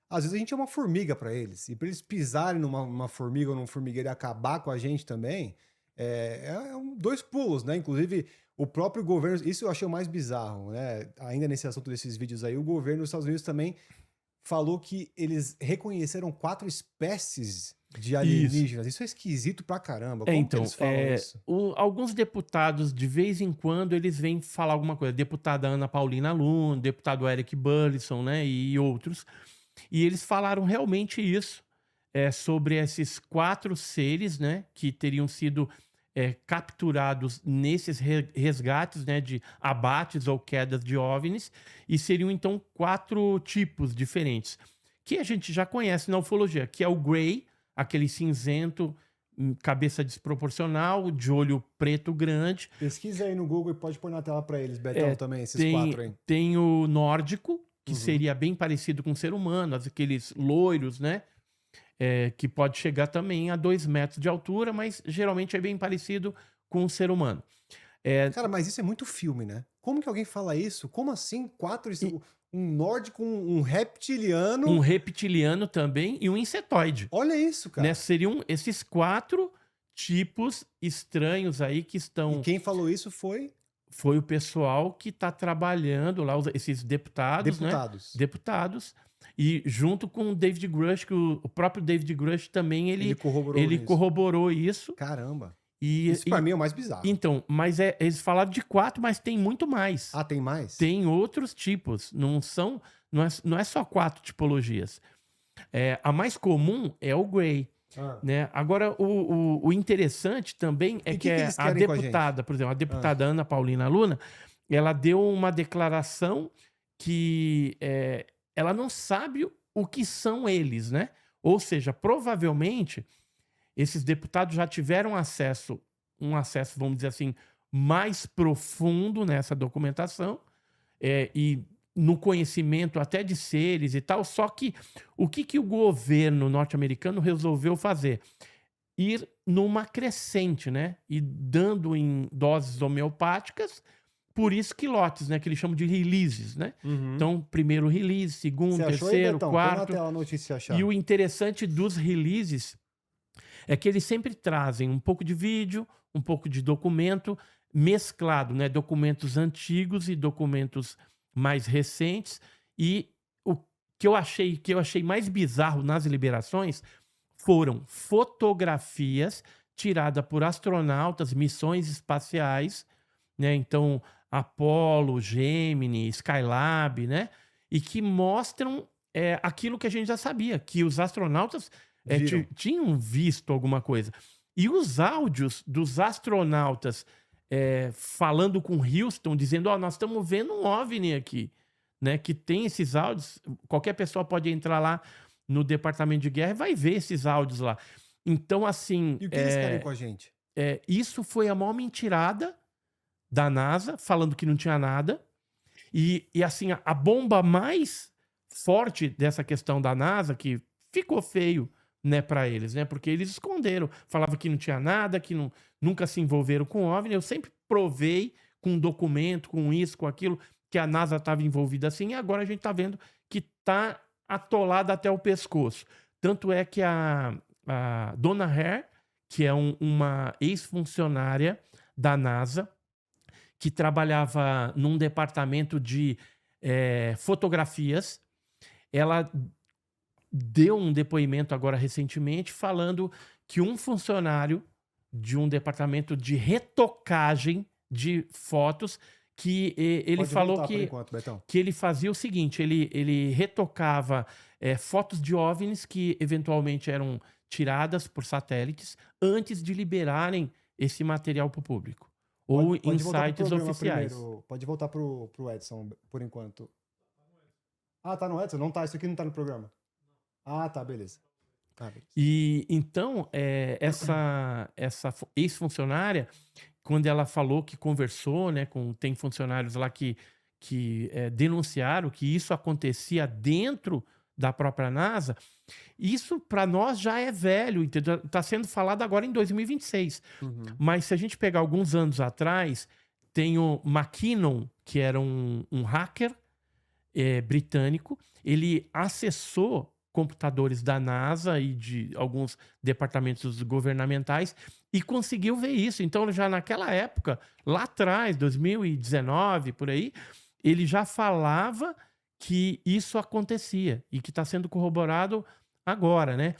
às vezes a gente é uma formiga pra eles. E pra eles pisarem numa formiga ou num formigueiro e acabar com a gente também, dois pulos, né? Inclusive, o próprio governo, isso eu achei o mais bizarro, né? Ainda nesse assunto desses vídeos aí, o governo dos Estados Unidos também falou que eles reconheceram 4 espécies de alienígenas. Isso é esquisito pra caramba. Como que Então, eles falam isso? alguns deputados, de vez em quando, eles vêm falar alguma coisa. Deputada Ana Paulina Luna, deputado Eric Burlison, né, e outros. E eles falaram realmente isso, sobre esses 4 seres, né, que teriam sido capturados nesses resgates, né, de abates ou quedas de OVNIs, e seriam então 4 tipos diferentes, que a gente já conhece na ufologia, que é o Grey, aquele cinzento, cabeça desproporcional, de olho preto grande. Pesquisa aí no Google e pode pôr na tela pra eles, Betão, também, esses 4 aí. Tem o nórdico, que seria bem parecido com o ser humano, aqueles loiros, né? Que pode chegar também a 2 metros de altura, mas geralmente é bem parecido com o ser humano. Cara, mas isso é muito filme, né? Como que alguém fala isso? Como assim? 4, um nórdico, um reptiliano. Um reptiliano também e um insetoide. Olha isso, cara. Né? Seriam esses 4 tipos estranhos aí que estão. E quem falou isso foi? Foi o pessoal que está trabalhando lá, esses deputados, né? Deputados. E junto com o David Grush, que o próprio David Grush também ele corroborou isso. Caramba. Isso pra mim é o mais bizarro. Então, mas eles falaram de 4, mas tem muito mais. Ah, tem mais? Tem outros tipos. Não é só 4 tipologias. A mais comum é o Grey. Né? Agora, o interessante também é que a deputada, por exemplo, a deputada Ana Paulina Luna, ela deu uma declaração que ela não sabe o que são eles, né? Ou seja, provavelmente esses deputados já tiveram um acesso, vamos dizer assim, mais profundo nessa documentação e no conhecimento até de seres e tal. Só que o que o governo norte-americano resolveu fazer? Ir numa crescente, né? E dando em doses homeopáticas, por isso que lotes, né? Que eles chamam de releases, né? Então, primeiro release, segundo, terceiro, quarto. Põe na notícia achar. E o interessante dos releases é que eles sempre trazem um pouco de vídeo, um pouco de documento mesclado, né? Documentos antigos e documentos mais recentes. E o que eu achei mais bizarro nas liberações foram fotografias tiradas por astronautas, missões espaciais, né? Então, Apollo, Gemini, Skylab, né? E que mostram aquilo que a gente já sabia, que os astronautas tinham visto alguma coisa. E os áudios dos astronautas falando com Houston, dizendo: Ó, nós estamos vendo um OVNI aqui, né? Que tem esses áudios. Qualquer pessoa pode entrar lá no Departamento de Guerra e vai ver esses áudios lá. Então, assim, E o que eles querem com a gente? isso foi a maior mentirada da NASA, falando que não tinha nada. E assim, a bomba mais forte dessa questão da NASA, que ficou feio, né, para eles, né? Porque eles esconderam, falava que não tinha nada, que nunca se envolveram com OVNI. Eu sempre provei com documento, com isso, com aquilo, que a NASA estava envolvida assim, e agora a gente está vendo que está atolada até o pescoço. Tanto é que a Donna Hare, que é uma ex-funcionária da NASA, que trabalhava num departamento de fotografias, ela deu um depoimento agora recentemente falando que um funcionário de um departamento de retocagem de fotos, que ele Pode falou voltar por enquanto, Betão. que ele fazia o seguinte, ele retocava fotos de OVNIs que eventualmente eram tiradas por satélites antes de liberarem esse material para o público. Ou em sites oficiais. Primeiro. Pode voltar pro Edson, por enquanto. Ah, tá no Edson? Não tá, isso aqui não tá no programa. Ah, tá, beleza. E então, essa ex-funcionária, quando ela falou que conversou, né, tem funcionários lá que denunciaram que isso acontecia dentro da própria NASA, isso para nós já é velho, entendeu? Está sendo falado agora em 2026. Mas se a gente pegar alguns anos atrás, tem o McKinnon, que era um hacker britânico, ele acessou computadores da NASA e de alguns departamentos governamentais e conseguiu ver isso. Então, já naquela época, lá atrás, 2019, por aí, ele já falava que isso acontecia e que está sendo corroborado agora, né?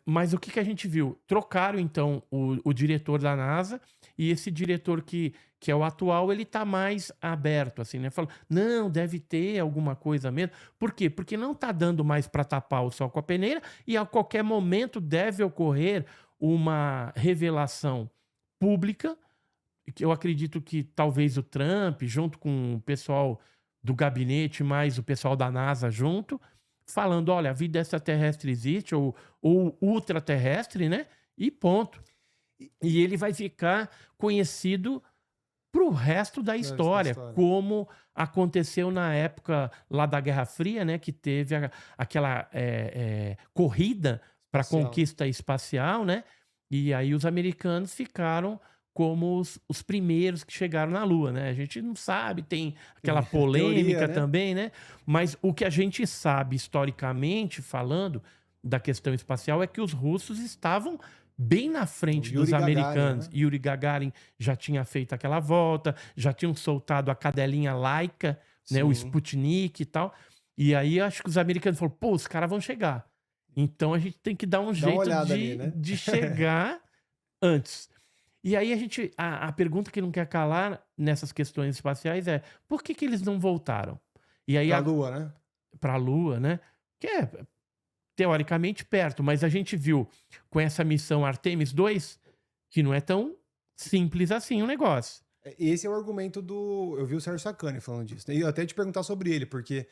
Mas o que a gente viu? Trocaram, então, o diretor da NASA, e esse diretor que é o atual, ele está mais aberto, assim, né? Falou, não, deve ter alguma coisa mesmo. Por quê? Porque não está dando mais para tapar o sol com a peneira e a qualquer momento deve ocorrer uma revelação pública, que eu acredito que talvez o Trump, junto com o pessoal do gabinete, mais o pessoal da NASA junto, falando, olha, a vida extraterrestre existe, ou ultraterrestre, né? E ponto. E ele vai ficar conhecido pro resto da história, como aconteceu na época lá da Guerra Fria, né? Que teve aquela corrida para conquista espacial, né? E aí os americanos ficaram como os primeiros que chegaram na Lua, né? A gente não sabe, tem aquela polêmica teoria, né? Também, né? Mas o que a gente sabe historicamente falando da questão espacial é que os russos estavam bem na frente dos americanos. Gagarin, né? Yuri Gagarin já tinha feito aquela volta, já tinham soltado a cadelinha Laika, né? O Sputnik e tal. E aí acho que os americanos falaram, pô, os caras vão chegar. Então a gente tem que dar um jeito de chegar antes. E aí a pergunta que não quer calar nessas questões espaciais é por que eles não voltaram? E aí pra Lua, né? Pra Lua, né? Que é teoricamente perto, mas a gente viu com essa missão Artemis 2 que não é tão simples assim o negócio. Esse é o argumento eu vi o Sérgio Sacani falando disso. E eu até te perguntar sobre ele, porque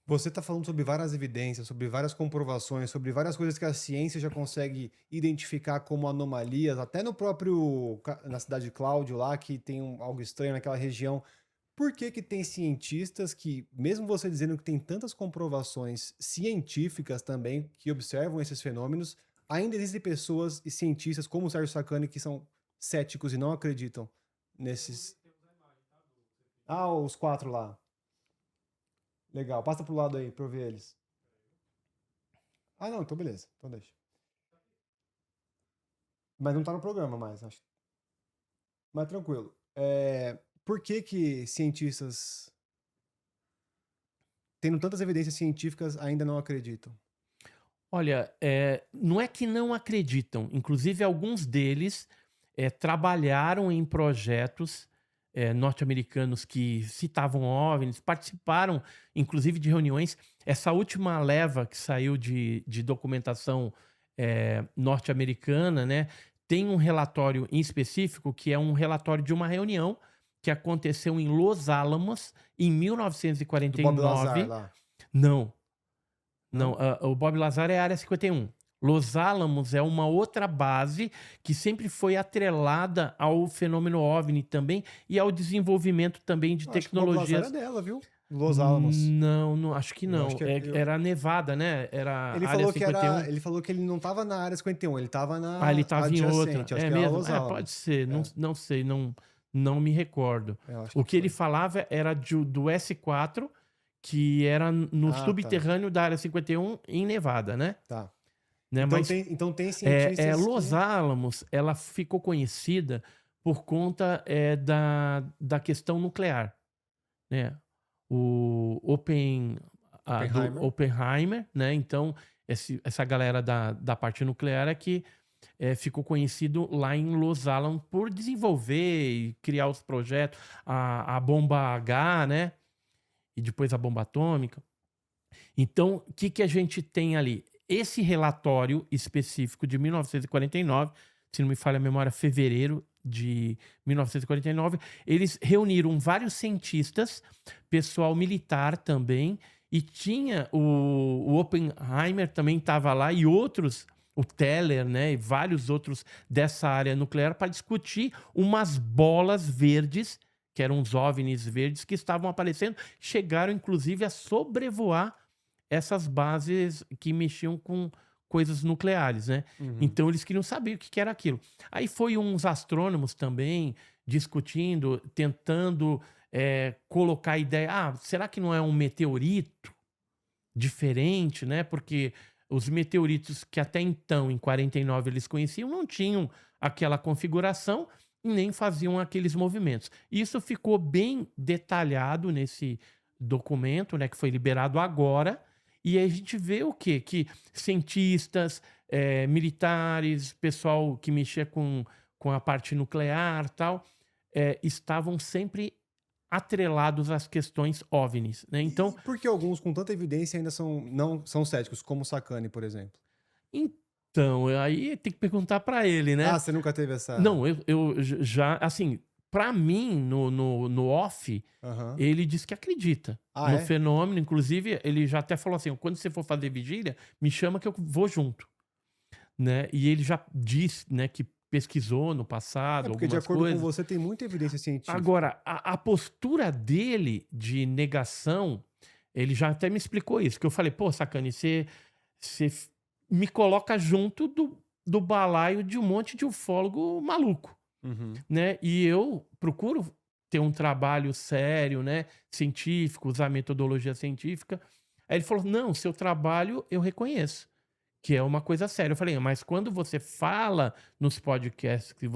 você está falando sobre várias evidências, sobre várias comprovações, sobre várias coisas que a ciência já consegue identificar como anomalias, até na cidade de Cláudio lá, que tem algo estranho naquela região. Por que tem cientistas que, mesmo você dizendo que tem tantas comprovações científicas também que observam esses fenômenos, ainda existem pessoas e cientistas como o Sérgio Sacani que são céticos e não acreditam nesses... Ah, os 4 lá. Legal, passa pro lado aí pra eu ver eles. Ah, não, então beleza. Então deixa. Mas não tá no programa mais, acho. Mas tranquilo. Por que cientistas, tendo tantas evidências científicas, ainda não acreditam? Olha, não é que não acreditam. Inclusive, alguns deles trabalharam em projetos norte-americanos que citavam OVNIs, participaram, inclusive, de reuniões. Essa última leva que saiu de documentação norte-americana, né, tem um relatório em específico que é um relatório de uma reunião que aconteceu em Los Alamos em Do Bob Lazar 1949. lá. Não, Não? não, o Bob Lazar é a Área 51. Los Alamos é uma outra base que sempre foi atrelada ao fenômeno OVNI também e ao desenvolvimento também de Eu acho que o Bob Lazar tecnologias. é dela, viu? Los Alamos. Não, acho que Eu não. acho que Era Nevada, né? Era ele Área falou que 51. ele falou que ele não tava na área 51, ele tava Ah, ele na estava em outra. adjacente, acho É que era mesmo? Los É, Alamos. pode ser. Não, É. não sei, não me recordo. Eu acho O que ele foi. falava era do S4, que era no Ah, tá. subterrâneo da Área 51 em Nevada, né? Tá. Né? Então Mas então tem cientistas Los que... Alamos, ela ficou conhecida por conta da questão nuclear, né? O Oppenheimer. Oppenheimer, né? Então, essa galera da parte nuclear é que ficou conhecido lá em Los Alamos por desenvolver e criar os projetos, a bomba H, né? E depois a bomba atômica. Então, o que a gente tem ali? Esse relatório específico de 1949, se não me falha a memória, fevereiro de 1949, eles reuniram vários cientistas, pessoal militar também, e tinha o Oppenheimer também estava lá, e outros, o Teller, né, e vários outros dessa área nuclear, para discutir umas bolas verdes, que eram os OVNIs verdes, que estavam aparecendo, chegaram inclusive a sobrevoar essas bases que mexiam com coisas nucleares, né? Uhum. Então eles queriam saber o que era aquilo. Aí foi uns astrônomos também discutindo, tentando colocar a ideia, será que não é um meteorito diferente, né? Porque os meteoritos que até então, em 49, eles conheciam, não tinham aquela configuração e nem faziam aqueles movimentos. Isso ficou bem detalhado nesse documento, né, que foi liberado agora. E aí a gente vê o quê? Que cientistas, militares, pessoal que mexia com a parte nuclear e tal, estavam sempre atrelados às questões OVNIs, né? Então, E por que alguns com tanta evidência ainda não são céticos, como o Sacani, por exemplo? então, aí tem que perguntar para ele, né? Ah, você nunca teve essa... Não, eu já, assim, para mim, no off, Aham. ele diz que acredita Ah, no é? fenômeno. Inclusive, ele já até falou assim: quando você for fazer vigília, me chama que eu vou junto, né? E ele já disse, né, que pesquisou no passado Porque de algumas acordo com coisas. você tem muita evidência científica. Agora, a postura dele de negação, ele já até me explicou isso, que eu falei, pô, Sacani, você me coloca junto do balaio de um monte de ufólogo maluco, Uhum. né? E eu procuro ter um trabalho sério, né, científico, usar metodologia científica. Aí ele falou, não, seu trabalho eu reconheço, que é uma coisa séria. Eu falei, mas quando você fala nos podcasts que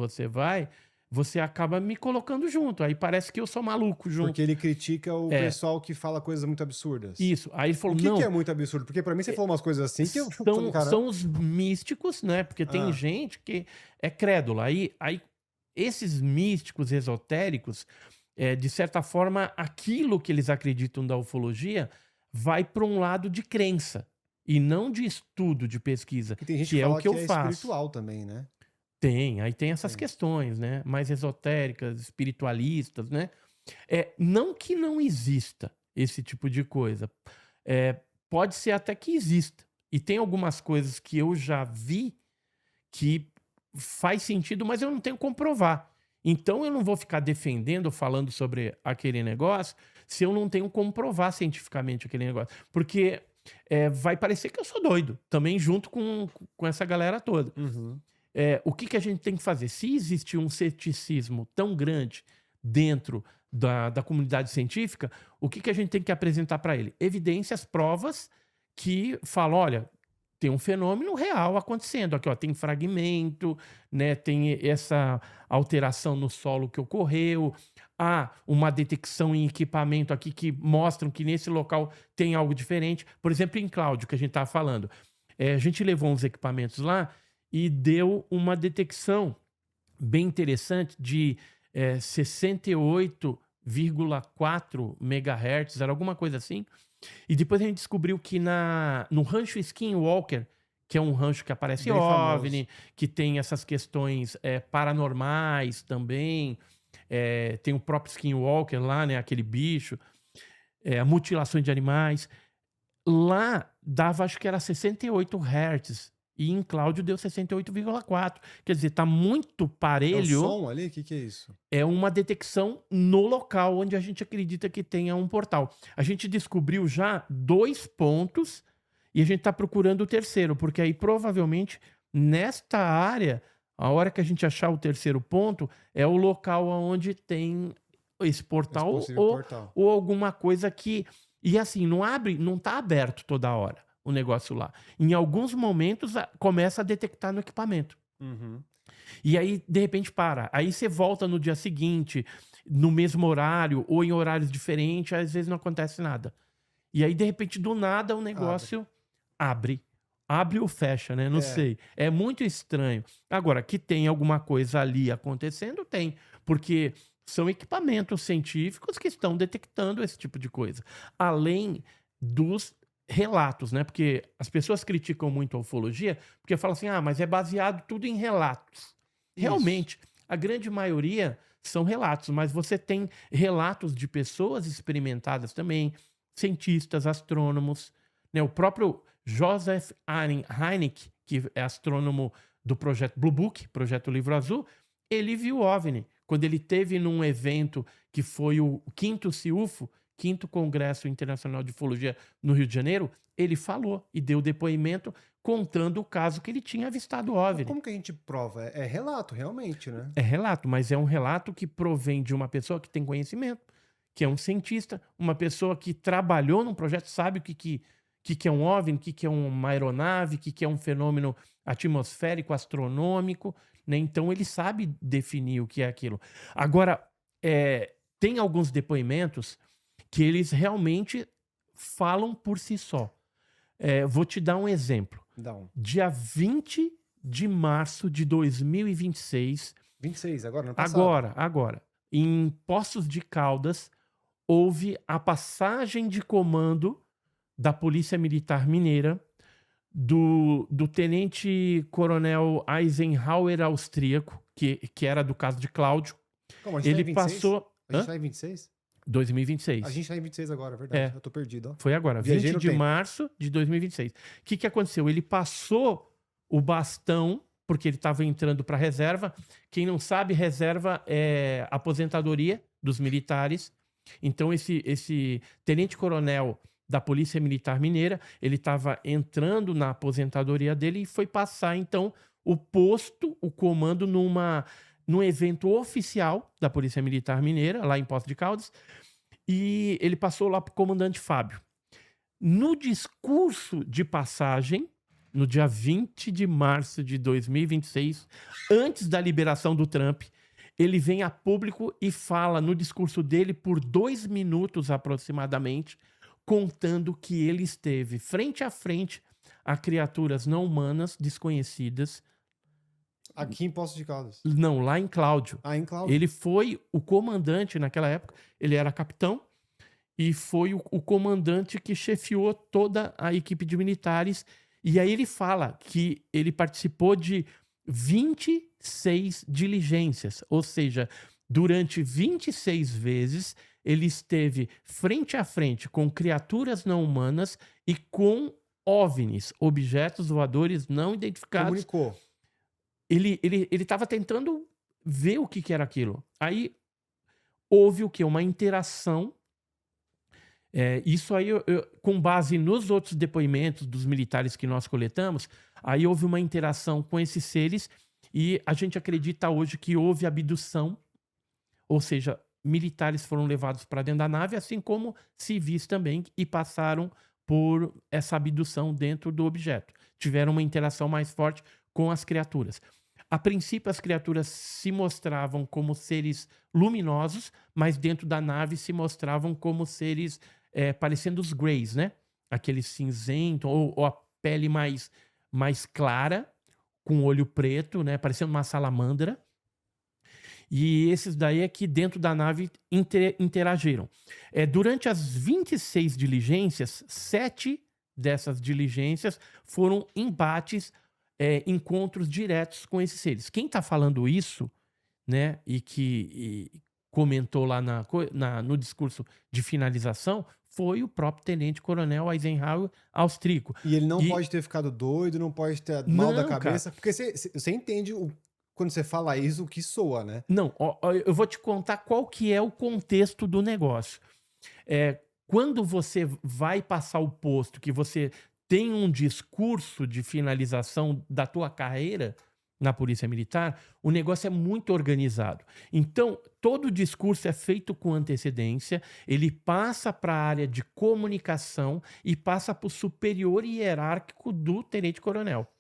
você acaba me colocando junto. Aí parece que eu sou maluco junto. Porque ele critica o É. pessoal que fala coisas muito absurdas. Isso. Aí ele falou, O que não, é muito absurdo? Porque pra mim você falou umas coisas assim que eu falei, são, cara... são os místicos, né? Porque tem Ah. gente que é crédula. Aí esses místicos esotéricos, de certa forma, aquilo que eles acreditam da ufologia vai para um lado de crença e não de estudo, de pesquisa, E tem gente que que é o fala que eu é faço. espiritual também, né? Aí tem essas Tem. questões, né? Mais esotéricas, espiritualistas, né? Não que não exista esse tipo de coisa. Pode ser até que exista. E tem algumas coisas que eu já vi que faz sentido, mas eu não tenho como provar. Então eu não vou ficar defendendo, falando sobre aquele negócio, se eu não tenho como provar cientificamente aquele negócio. Porque vai parecer que eu sou doido, também junto com essa galera toda. Uhum. O que a gente tem que fazer? Se existe um ceticismo tão grande dentro da comunidade científica, o que a gente tem que apresentar para ele? Evidências, provas que falam, olha, tem um fenômeno real acontecendo. Aqui, ó, tem fragmento, né, tem essa alteração no solo que ocorreu, há uma detecção em equipamento aqui que mostram que nesse local tem algo diferente. Por exemplo, em Cláudio, que a gente estava falando. A gente levou uns equipamentos lá e deu uma detecção bem interessante de 68,4 MHz, era alguma coisa assim. E depois a gente descobriu que no Rancho Skinwalker, que é um rancho que aparece Bem famoso. OVNI, que tem essas questões paranormais também. Tem o próprio Skinwalker lá, né? Aquele bicho. Mutilações de animais. Lá dava, acho que era 68 Hz. E em Cláudio deu 68,4. Quer dizer, tá muito É o parelho. som ali? O que é isso? É uma detecção no local onde a gente acredita que tenha um portal. A gente descobriu já 2 pontos e a gente está procurando o terceiro, porque aí provavelmente nesta área, a hora que a gente achar o terceiro ponto, é o local onde tem esse Esse portal possível portal. ou alguma coisa que. E assim, não tá aberto toda hora o negócio lá. Em alguns momentos começa a detectar no equipamento. Uhum. E aí, de repente, para. Aí você volta no dia seguinte, no mesmo horário, ou em horários diferentes, às vezes não acontece nada. E aí, de repente, do nada, o negócio abre. Abre ou fecha, né? Não sei. É muito estranho. Agora, que tem alguma coisa ali acontecendo, tem. Porque são equipamentos científicos que estão detectando esse tipo de coisa. Além dos relatos, né? Porque as pessoas criticam muito a ufologia, porque falam assim, mas é baseado tudo em relatos. Realmente, a grande maioria são relatos, mas você tem relatos de pessoas experimentadas também, cientistas, astrônomos, né? O próprio Joseph Hynek, que é astrônomo do projeto Blue Book, projeto Livro Azul, ele viu OVNI. Quando ele teve num evento que foi o 5º CIUFO, 5º Congresso Internacional de Ufologia no Rio de Janeiro, ele falou e deu depoimento contando o caso que ele tinha avistado Mas OVNI. como que a gente prova? É relato, realmente, né? É relato, mas é um relato que provém de uma pessoa que tem conhecimento, que é um cientista, uma pessoa que trabalhou num projeto, sabe o que é um OVNI, o que é uma aeronave, o que é um fenômeno atmosférico, astronômico, né? Então ele sabe definir o que é aquilo. Agora, tem alguns depoimentos que eles realmente falam por si só. Vou te dar um exemplo. Dá um. Dia 20 de março de 2026, 26, agora, ano passado. agora, em Poços de Caldas, houve a passagem de comando da Polícia Militar Mineira do tenente-coronel Eisenhower austríaco, que era do caso de Cláudio. Como, a gente Ele tá em 26? passou... A gente tá em 26? 2026. A gente tá em 26 agora, é verdade. Eu tô perdido, ó. Foi agora, Viajei 20 no de tempo. março de 2026. O que aconteceu? Ele passou o bastão, porque ele estava entrando para reserva. Quem não sabe, reserva é aposentadoria dos militares. Então, esse tenente-coronel da Polícia Militar Mineira, ele estava entrando na aposentadoria dele e foi passar, então, o posto, o comando num evento oficial da Polícia Militar Mineira, lá em Poços de Caldas, e ele passou lá para o comandante Fábio. No discurso de passagem, no dia 20 de março de 2026, antes da liberação do Trump, ele vem a público e fala no discurso dele por 2 minutos aproximadamente, contando que ele esteve frente a frente a criaturas não humanas desconhecidas. Aqui em Poços de Caldas. Não, lá em Cláudio. Em Cláudio. Ele foi o comandante naquela época, ele era capitão, e foi o comandante que chefiou toda a equipe de militares. E aí ele fala que ele participou de 26 diligências, ou seja, durante 26 vezes ele esteve frente a frente com criaturas não humanas e com OVNIs, objetos voadores não identificados. Comunicou. Ele estava tentando ver o que era aquilo. Aí houve o quê? Uma interação. Isso aí, com base nos outros depoimentos dos militares que nós coletamos, aí houve uma interação com esses seres e a gente acredita hoje que houve abdução, ou seja, militares foram levados para dentro da nave, assim como civis também, e passaram por essa abdução dentro do objeto. Tiveram uma interação mais forte com as criaturas. A princípio, as criaturas se mostravam como seres luminosos, mas dentro da nave se mostravam como seres parecendo os Greys, né? Aquele cinzento, ou a pele mais clara, com olho preto, né? Parecendo uma salamandra. E esses daí é que dentro da nave interagiram. Durante as 26 diligências, 7 dessas diligências foram embates, encontros diretos com esses seres. Quem está falando isso, né, e comentou lá no discurso de finalização, foi o próprio tenente-coronel Eisenhower austríaco. E ele não E pode ter ficado doido, não pode ter mal da não, cara. cabeça, porque você entende quando você fala isso, o que soa, né? Não, ó, eu vou te contar qual que é o contexto do negócio. Quando você vai passar o posto, que você tem um discurso de finalização da tua carreira na Polícia Militar, o negócio é muito organizado. Então, todo o discurso é feito com antecedência, ele passa para a área de comunicação e passa para o superior hierárquico do tenente-coronel,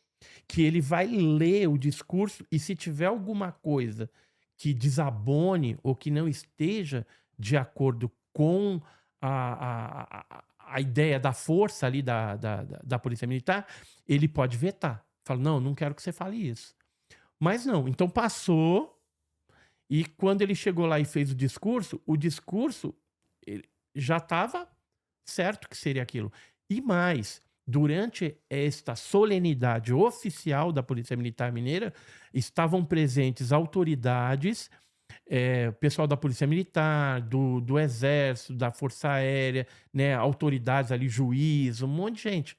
que ele vai ler o discurso e se tiver alguma coisa que desabone ou que não esteja de acordo com a ideia da força ali da Polícia Militar, ele pode vetar. Fala, não quero que você fale isso. Mas não, então passou, e quando ele chegou lá e fez o discurso ele já estava certo que seria aquilo. E mais, durante esta solenidade oficial da Polícia Militar Mineira, estavam presentes autoridades, pessoal da Polícia Militar, do Exército, da Força Aérea, né, autoridades ali, juiz, um monte de gente.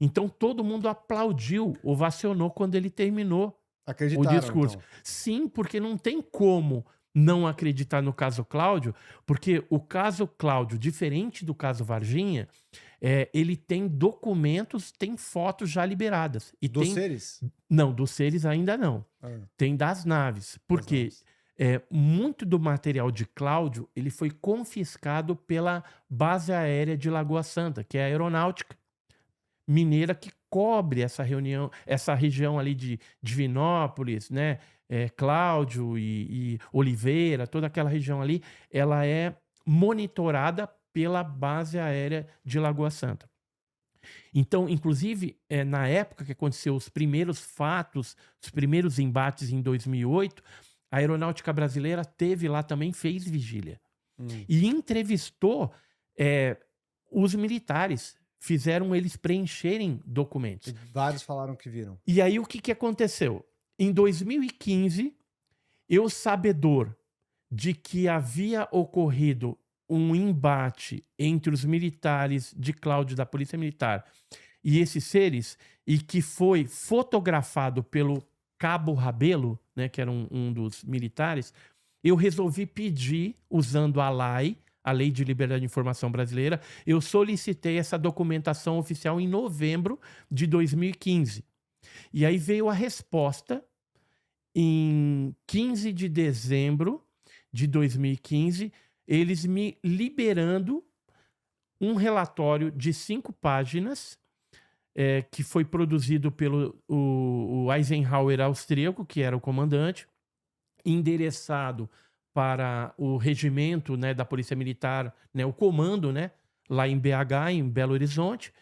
Então todo mundo aplaudiu, ovacionou quando ele terminou o Acreditaram, discurso. então. Sim, porque não tem como não acreditar no caso Cláudio, porque o caso Cláudio, diferente do caso Varginha, ele tem documentos, tem fotos já liberadas. E Dos tem... seres? Não, dos seres ainda não. Tem das naves. Porque muito do material de Cláudio ele foi confiscado pela Base Aérea de Lagoa Santa, que é a aeronáutica mineira que cobre essa região ali de Divinópolis, né? Cláudio e Oliveira, toda aquela região ali, ela é monitorada pela Base Aérea de Lagoa Santa. Então, inclusive, na época que aconteceu os primeiros fatos, os primeiros embates em 2008, a Aeronáutica Brasileira teve lá também, fez vigília. E entrevistou os militares, fizeram eles preencherem documentos. E vários falaram que viram. E aí o que aconteceu? Em 2015, eu sabedor de que havia ocorrido um embate entre os militares de Cláudio da Polícia Militar e esses seres, e que foi fotografado pelo Cabo Rabelo, né, que era um dos militares, eu resolvi pedir, usando a LAI, a Lei de Liberdade de Informação Brasileira, eu solicitei essa documentação oficial em novembro de 2015. E aí veio a resposta em 15 de dezembro de 2015, eles me liberando um relatório de 5 páginas, que foi produzido pelo o Eisenhower austríaco, que era o comandante, endereçado para o regimento, né, da Polícia Militar, né, o comando, né, lá em BH, em Belo Horizonte.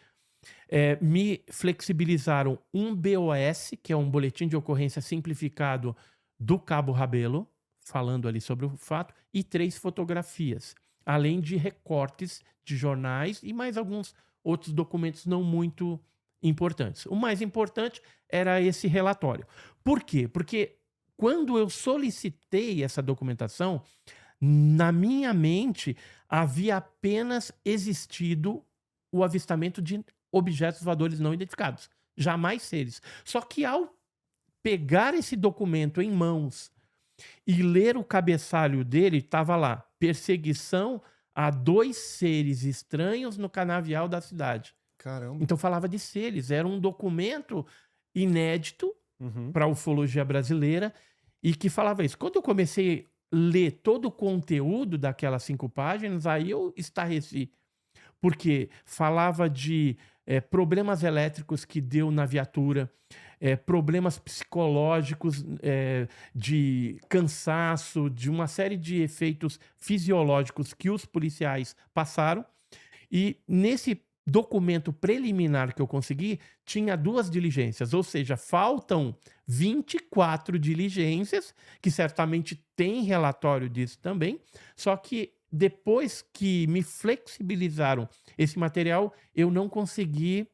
Me flexibilizaram um BOS, que é um boletim de ocorrência simplificado do Cabo Rabelo, falando ali sobre o fato, e 3 fotografias, além de recortes de jornais e mais alguns outros documentos não muito importantes. O mais importante era esse relatório. Por quê? Porque quando eu solicitei essa documentação, na minha mente havia apenas existido o avistamento de objetos voadores não identificados, jamais seres. Só que ao pegar esse documento em mãos e ler o cabeçalho dele, estava lá: perseguição a 2 seres estranhos no canavial da cidade. Caramba. Então falava de seres, era um documento inédito para a ufologia brasileira e que falava isso. Quando eu comecei a ler todo o conteúdo daquelas 5 páginas, aí eu estarreci. Porque falava de problemas elétricos que deu na viatura, problemas psicológicos, de cansaço, de uma série de efeitos fisiológicos que os policiais passaram. E nesse documento preliminar que eu consegui, tinha 2 diligências, ou seja, faltam 24 diligências, que certamente tem relatório disso também, só que depois que me flexibilizaram esse material, eu não consegui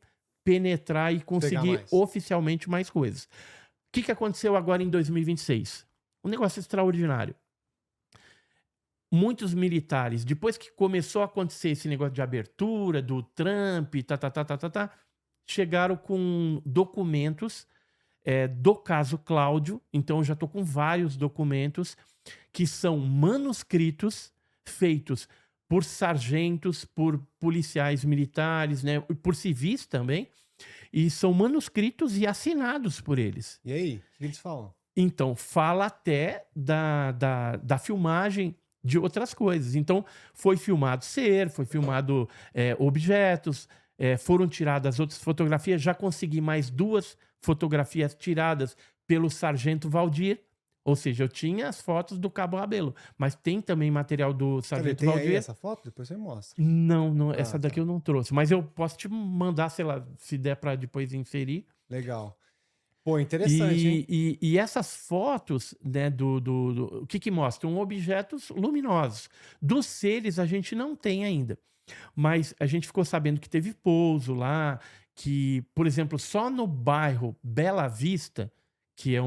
penetrar e Pegar conseguir mais. oficialmente mais coisas. O que aconteceu agora em 2026? Um negócio extraordinário. Muitos militares, depois que começou a acontecer esse negócio de abertura do Trump, chegaram com documentos do caso Cláudio. Então, eu já estou com vários documentos que são manuscritos feitos por sargentos, por policiais militares, né, por civis também, e são manuscritos e assinados por eles. E aí, o que eles falam? Então, fala até da filmagem de outras coisas. Então, foi filmado ser, foi filmado objetos, foram tiradas outras fotografias. Já consegui mais 2 fotografias tiradas pelo sargento Valdir. Ou seja, eu tinha as fotos do Cabo Rabelo, mas tem também material do sargento Tem aí Valdir. essa foto? Depois você mostra. Não, essa daqui tá. eu não trouxe. Mas eu posso te mandar, sei lá, se der para depois inserir. Legal. Pô, interessante, hein? E essas fotos, né, o que mostram? Objetos luminosos. Dos seres a gente não tem ainda. Mas a gente ficou sabendo que teve pouso lá, que, por exemplo, só no bairro Bela Vista, que é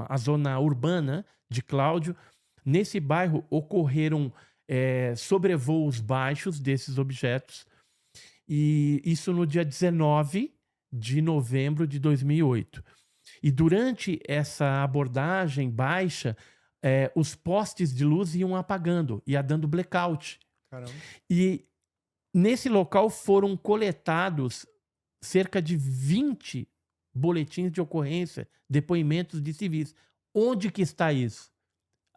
a zona urbana de Cláudio, nesse bairro ocorreram sobrevoos baixos desses objetos. E isso no dia 19 de novembro de 2008. E durante essa abordagem baixa, os postes de luz iam apagando, ia dando blackout. Caramba. E nesse local foram coletados cerca de 20 boletins de ocorrência, depoimentos de civis. Onde que está isso?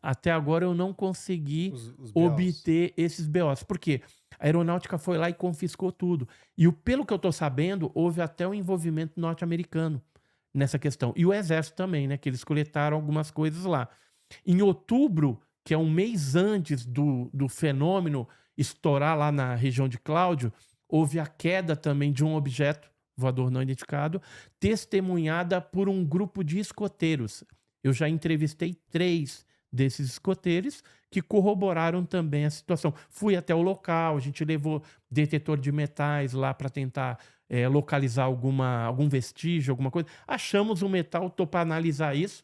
Até agora eu não consegui Os BOs. obter esses BOs. Por quê? A aeronáutica foi lá e confiscou tudo. E pelo que eu estou sabendo, houve até um envolvimento norte-americano nessa questão. E o Exército também, né? Que eles coletaram algumas coisas lá. Em outubro, que é um mês antes do fenômeno estourar lá na região de Cláudio, houve a queda também de um objeto voador não identificado, testemunhada por um grupo de escoteiros. Eu já entrevistei 3 desses escoteiros que corroboraram também a situação. Fui até o local, a gente levou detetor de metais lá para tentar localizar algum vestígio, alguma coisa. Achamos um metal, estou para analisar isso.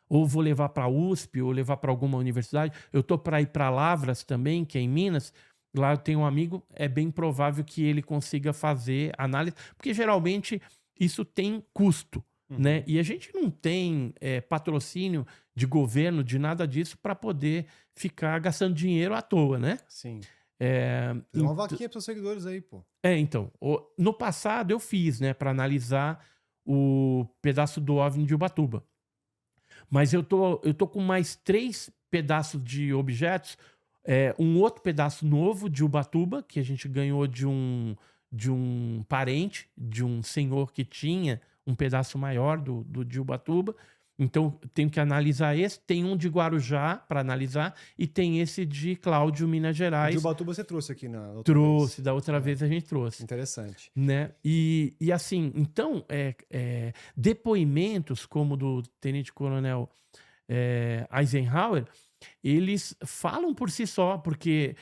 Ou vou levar para a USP, ou levar para alguma universidade. Eu estou para ir para Lavras também, que é em Minas. Lá eu tenho um amigo, é bem provável que ele consiga fazer análise, porque geralmente isso tem custo, né? E a gente não tem patrocínio de governo, de nada disso, para poder ficar gastando dinheiro à toa, né? Sim. Fazer uma vaquinha para os seguidores aí, pô. Então, no passado eu fiz, né, para analisar o pedaço do OVNI de Ubatuba. Mas eu tô com mais 3 pedaços de objetos. Um outro pedaço novo de Ubatuba, que a gente ganhou de um parente, de um senhor que tinha um pedaço maior de Ubatuba. Então, tenho que analisar esse. Tem um de Guarujá para analisar e tem esse de Cláudio, Minas Gerais. De Ubatuba você trouxe aqui na outra Trouxe, vez. da outra vez a gente trouxe. Interessante. Né? E assim, então, depoimentos como do tenente-coronel Eisenhower, eles falam por si só, porque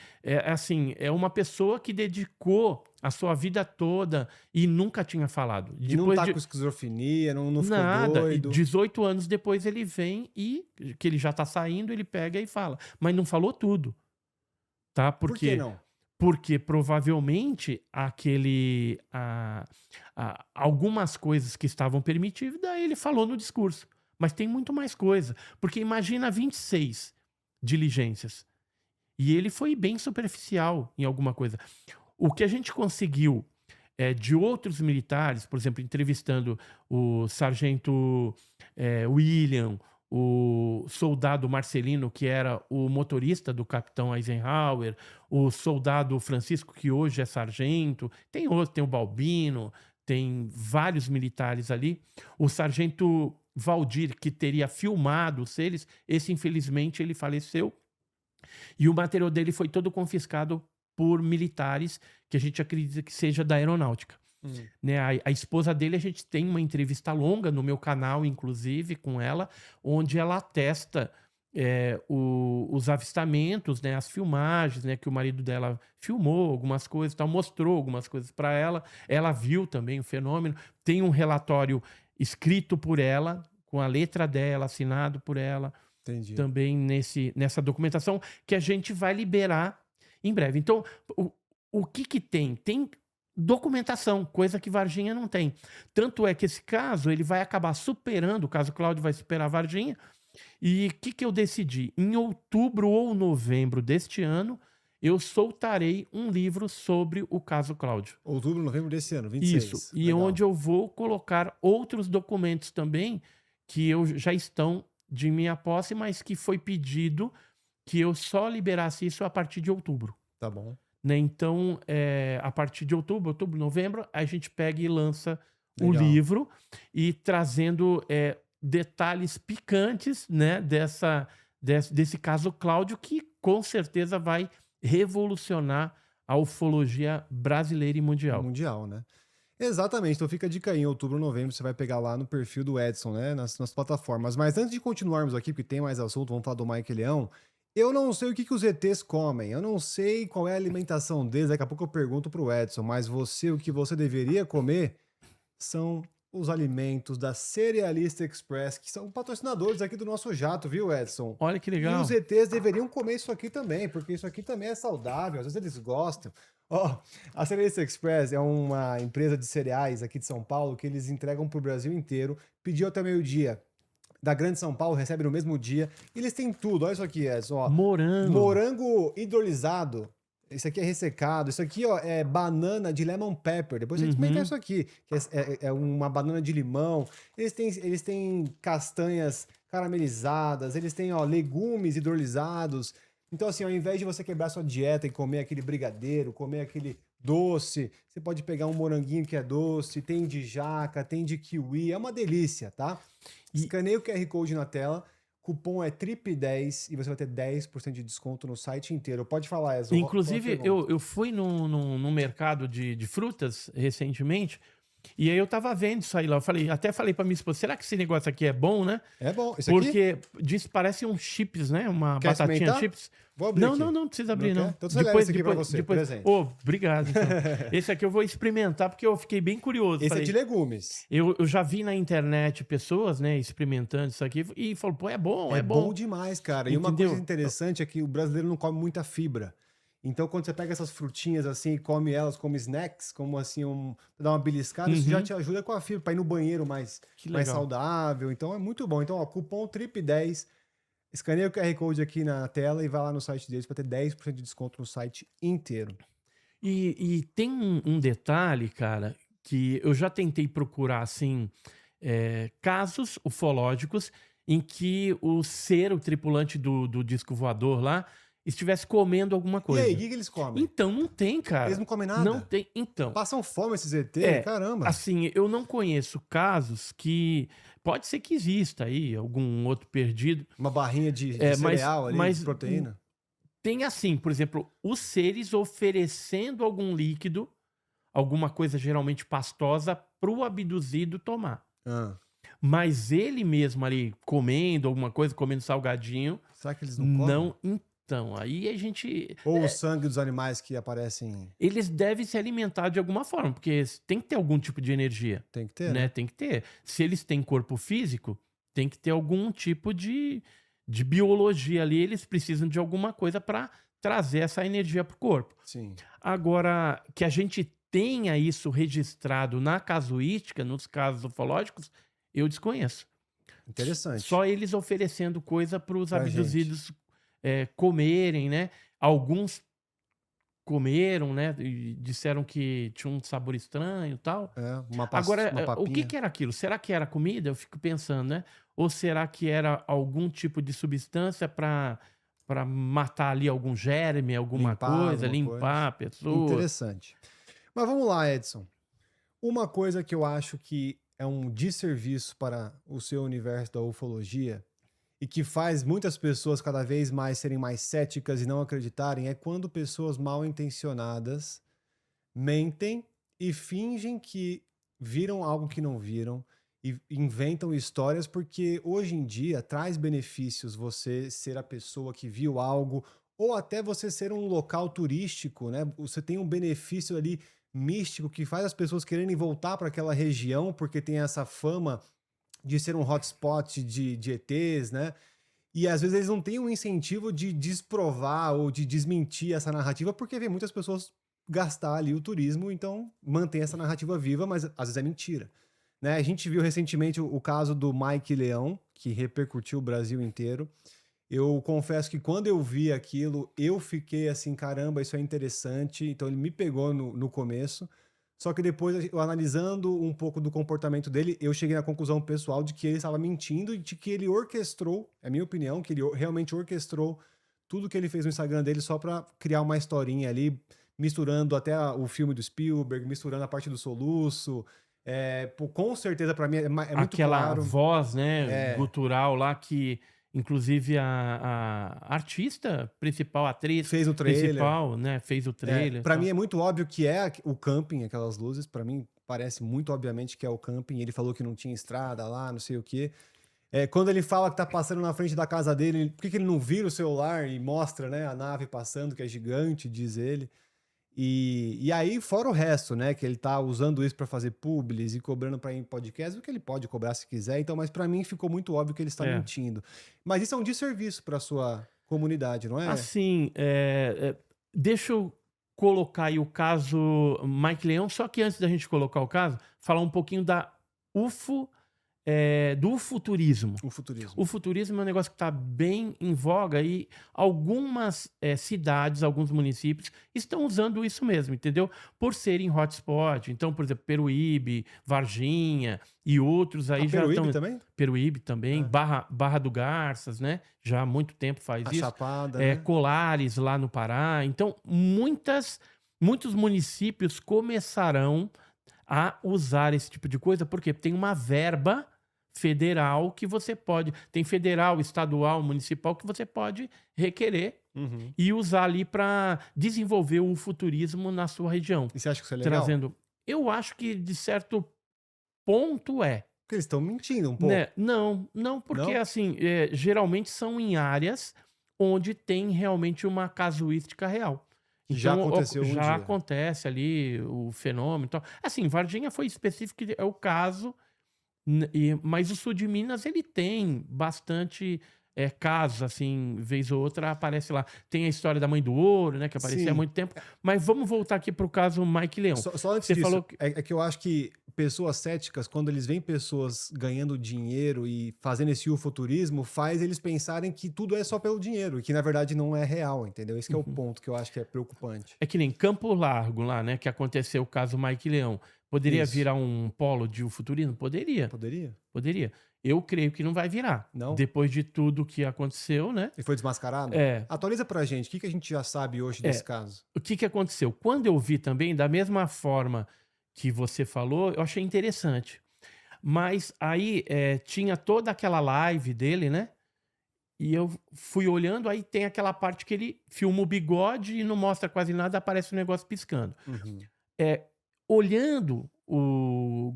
assim, é uma pessoa que dedicou a sua vida toda e nunca tinha falado. E não tá com esquizofrenia, não ficou nada. doido. E 18 anos depois ele vem e, que ele já tá saindo, ele pega e fala. Mas não falou tudo. Tá? Por que não? Porque provavelmente algumas coisas que estavam permitidas, ele falou no discurso. Mas tem muito mais coisa. Porque imagina 26 diligências. E ele foi bem superficial em alguma coisa. O que a gente conseguiu de outros militares, por exemplo, entrevistando o sargento William, o soldado Marcelino, que era o motorista do capitão Eisenhower, o soldado Francisco, que hoje é sargento, tem outro, tem o Balbino, tem vários militares ali. O sargento Valdir, que teria filmado os seres, esse infelizmente ele faleceu. E o material dele foi todo confiscado por militares que a gente acredita que seja da aeronáutica. Né? A esposa dele, a gente tem uma entrevista longa no meu canal, inclusive, com ela, onde ela atesta os avistamentos, né, as filmagens, né, que o marido dela filmou algumas coisas, tal, mostrou algumas coisas para ela. Ela viu também o fenômeno. Tem um relatório escrito por ela, com a letra dela, assinado por ela, Entendi. também nessa documentação que a gente vai liberar em breve. Então, o, o que que tem? Tem documentação, coisa que Varginha não tem. Tanto é que esse caso ele vai acabar superando, o caso Cláudio vai superar Varginha. E o que que eu decidi? Em outubro ou novembro deste ano, eu soltarei um livro sobre o caso Cláudio. Outubro, novembro desse ano, Isso, 26. e Legal. onde eu vou colocar outros documentos também que já estão de minha posse, mas que foi pedido que eu só liberasse isso a partir de outubro, Tá bom. né? Então, a partir de outubro, novembro, a gente pega e lança o Legal. livro e trazendo detalhes picantes, né, desse caso Cláudio, que com certeza vai revolucionar a ufologia brasileira e mundial. Mundial, né? Exatamente, então fica a dica aí, em outubro, novembro, você vai pegar lá no perfil do Edson, né, nas plataformas. Mas antes de continuarmos aqui, porque tem mais assunto, vamos falar do Mike Leão, eu não sei o que os ETs comem, eu não sei qual é a alimentação deles, daqui a pouco eu pergunto pro Edson, mas você, o que você deveria comer são os alimentos da Cerealista Express, que são patrocinadores aqui do nosso jato, viu, Edson? Olha que E legal. os ETs deveriam comer isso aqui também, porque isso aqui também é saudável, às vezes eles gostam. Ó, a Cerealista Express é uma empresa de cereais aqui de São Paulo que eles entregam para o Brasil inteiro. Pediu até meio-dia da Grande São Paulo, recebe no mesmo dia. E eles têm tudo, olha isso aqui, Edson, ó. Morango. Morango hidrolisado. Isso aqui é ressecado. Isso aqui, ó, é banana de lemon pepper. Depois você experimentar isso aqui, que é uma banana de limão. Eles têm castanhas caramelizadas. Eles têm, ó, legumes hidrolisados. Então, assim, ao invés de você quebrar sua dieta e comer aquele brigadeiro, comer aquele doce, você pode pegar um moranguinho que é doce, tem de jaca, tem de kiwi, é uma delícia, tá? Escaneia o QR Code na tela, cupom é TRIP10 e você vai ter 10% de desconto no site inteiro. Pode falar, Ezra. Inclusive, eu fui no mercado de frutas recentemente, e aí eu tava vendo isso aí lá. Até falei pra minha esposa, será que esse negócio aqui é bom, né? É bom. Esse aqui? Porque diz parece uns chips, né? Uma Quer batatinha experimentar? chips. Vou abrir aqui. Não precisa abrir, Não não. quer? Então você leva esse aqui pra você, presente. Ô, obrigado, então. Esse aqui eu vou experimentar, porque eu fiquei bem curioso. Esse Falei, é de legumes. eu já vi na internet pessoas, né, experimentando isso aqui, e falou, pô, é bom, é bom. Bom demais, cara. E uma Entendeu? coisa interessante é que o brasileiro não come muita fibra. Então, quando você pega essas frutinhas assim e come elas como snacks, como assim, dar uma beliscada, isso já te ajuda com a fibra, pra ir no banheiro mais legal. saudável. Então, é muito bom. Então, ó, cupom TRIP10, escaneia o QR Code aqui na tela e vai lá no site deles para ter 10% de desconto no site inteiro. E tem um detalhe, cara, que eu já tentei procurar, assim, casos ufológicos em que o tripulante do disco voador lá, estivesse comendo alguma E coisa. aí, o que eles comem? Então, não tem, cara. Eles não comem nada? Não tem. Então, Passam fome esses ET? Caramba. assim, eu não conheço casos que... Pode ser que exista aí algum outro perdido. Uma barrinha de mas- cereal ali, mas- de proteína. Tem assim, por exemplo, os seres oferecendo algum líquido, alguma coisa geralmente pastosa, pro abduzido tomar. Ah, Mas ele mesmo ali comendo alguma coisa, comendo salgadinho, será que eles não comem? não. Então, aí a gente. Ou o sangue dos animais que aparecem... Eles devem se alimentar de alguma forma, porque tem que ter algum tipo de energia, Tem que ter, né? né? Tem que ter. Se eles têm corpo físico, tem que ter algum tipo de biologia ali. Eles precisam de alguma coisa para trazer essa energia pro corpo. Sim. Agora, que a gente tenha isso registrado na casuística, nos casos ufológicos, eu desconheço. Interessante. Só eles oferecendo coisa para os Pra abduzidos comerem, né? Alguns comeram, né? E disseram que tinha um sabor estranho e tal. Agora, uma o papinha. que era aquilo? Será que era comida? Eu fico pensando, né? Ou será que era algum tipo de substância para matar ali algum germe, alguma Limpar coisa, alguma limpar a pessoa? Interessante. Mas vamos lá, Edson. Uma coisa que eu acho que é um desserviço para o seu universo da ufologia e que faz muitas pessoas cada vez mais serem mais céticas e não acreditarem é quando pessoas mal intencionadas mentem e fingem que viram algo que não viram e inventam histórias porque hoje em dia traz benefícios você ser a pessoa que viu algo ou até você ser um local turístico, né? Você tem um benefício ali místico que faz as pessoas quererem voltar para aquela região porque tem essa fama de ser um hotspot de ETs, né? E às vezes eles não têm um incentivo de desprovar ou de desmentir essa narrativa, porque vê muitas pessoas gastar ali o turismo, então mantém essa narrativa viva, mas às vezes é mentira. Né? A gente viu recentemente o caso do Mike Leão, que repercutiu o Brasil inteiro. Eu confesso que quando eu vi aquilo, eu fiquei assim, caramba, isso é interessante. Então ele me pegou no começo. Só que depois, eu analisando um pouco do comportamento dele, eu cheguei na conclusão pessoal de que ele estava mentindo e de que ele orquestrou, é a minha opinião, que ele realmente orquestrou tudo que ele fez no Instagram dele só para criar uma historinha ali, misturando até o filme do Spielberg, misturando a parte do soluço. Com certeza, para mim, é muito Aquela claro. voz, né, É, gutural lá que, inclusive, a artista principal, a atriz fez o trailer. principal, né, fez o trailer e Para mim tal. é muito óbvio que é o camping, aquelas luzes. Para mim parece muito obviamente que é o camping. Ele falou que não tinha estrada lá, não sei o quê. Quando ele fala que tá passando na frente da casa dele, por que ele não vira o celular e mostra, né, a nave passando, que é gigante, diz ele. E aí, fora o resto, né, que ele tá usando isso para fazer publis e cobrando para ir em podcast, o que ele pode cobrar se quiser. Então, mas para mim ficou muito óbvio que ele está É. mentindo. Mas isso é um desserviço para sua comunidade, não é? Assim, deixa eu colocar aí o caso Mike Leão, só que antes da gente colocar o caso, falar um pouquinho da UFO, do futurismo. O futurismo. O futurismo é um negócio que está bem em voga e algumas cidades, alguns municípios estão usando isso mesmo, entendeu? Por serem hotspot. Então, por exemplo, Peruíbe, Varginha e outros aí A já Peruíbe estão. também? Peruíbe também, É. Barra do Garças, né? Já há muito tempo faz A isso. Chapada, né? Colares lá no Pará. Então, muitos municípios começarão a usar esse tipo de coisa, porque tem uma verba federal que você pode. Tem federal, estadual, municipal que você pode requerer Uhum. e usar ali para desenvolver o futurismo na sua região. E você acha que isso é legal? Trazendo. Eu acho que, de certo ponto, Porque eles estão mentindo um pouco. né? Não, porque Não? assim, geralmente são em áreas onde tem realmente uma casuística real. Que já Então, aconteceu um já dia. acontece ali o fenômeno e tal. Assim, Varginha foi específico, que é o caso, mas o sul de Minas, ele tem bastante casos, assim, vez ou outra aparece lá. Tem a história da Mãe do Ouro, né, que aparecia há Sim. muito tempo. Mas vamos voltar aqui para o caso Mike Leão. Só antes Você disso, falou que... é que eu acho que pessoas céticas, quando eles veem pessoas ganhando dinheiro e fazendo esse ufoturismo, faz eles pensarem que tudo é só pelo dinheiro, e que na verdade não é real, entendeu? Esse que é o ponto que eu acho que é preocupante. É que nem Campo Largo lá, né, que aconteceu o caso Mike Leão. Poderia Isso. virar um polo de ufoturismo? Poderia. Poderia? Poderia. Eu creio que não vai virar. Não? Depois de tudo que aconteceu, né? E foi desmascarado? Atualiza pra gente, o que a gente já sabe hoje desse caso? O que aconteceu? Quando eu vi também, da mesma forma que você falou, eu achei interessante. Mas aí tinha toda aquela live dele, né? E eu fui olhando, aí tem aquela parte que ele filma o bigode e não mostra quase nada, aparece um negócio piscando. Uhum. Olhando o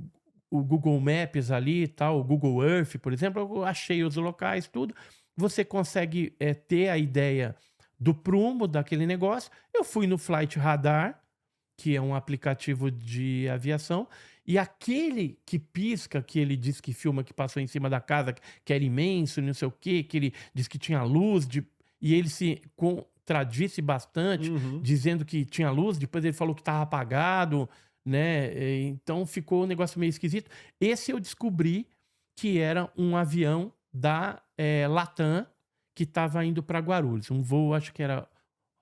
Google Maps ali e tal, o Google Earth, por exemplo, eu achei os locais, tudo. Você consegue ter a ideia do prumo daquele negócio. Eu fui no Flight Radar, que é um aplicativo de aviação, e aquele que pisca, que ele diz que filma, que passou em cima da casa, que era imenso, não sei o quê, que ele diz que tinha luz, e ele se contradisse bastante, Uhum. dizendo que tinha luz, depois ele falou que estava apagado, né? Então ficou um negócio meio esquisito. Esse eu descobri que era um avião da Latam que estava indo para Guarulhos. Um voo, acho que era,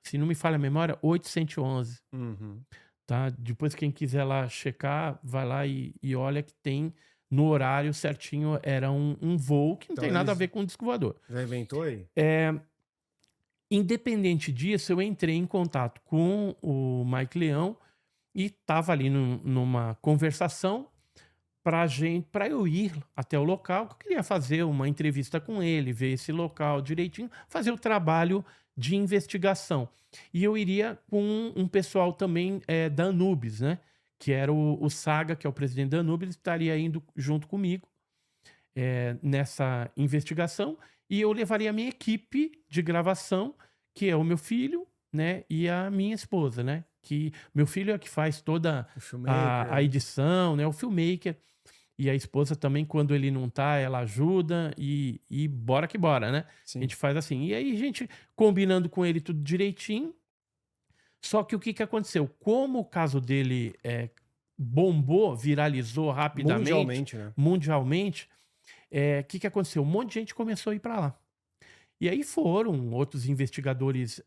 se não me falha a memória, 811. Uhum. Tá? Depois, quem quiser lá checar, vai lá e olha que tem no horário certinho. Era um voo que não Então, tem nada a eles- ver com o disco voador. Já inventou aí? Independente disso, eu entrei em contato com o Mike Leão e estava ali numa conversação para eu ir até o local, que eu queria fazer uma entrevista com ele, ver esse local direitinho, fazer o trabalho de investigação. E eu iria com um pessoal também da Anubis, né? Que era o Saga, que é o presidente da Anubis, estaria indo junto comigo. nessa investigação, e eu levaria a minha equipe de gravação, que é o meu filho, né, e a minha esposa, né, que meu filho é que faz toda O filmmaker, a edição, né, o filmmaker, e a esposa também, quando ele não tá, ela ajuda e bora que bora, né? A Sim. gente faz assim. E aí, a gente combinando com ele tudo direitinho. Só que o que que aconteceu? Como o caso dele bombou, viralizou rapidamente, Mundialmente, né? mundialmente, o que que aconteceu? Um monte de gente começou a ir para lá. E aí foram outros investigadores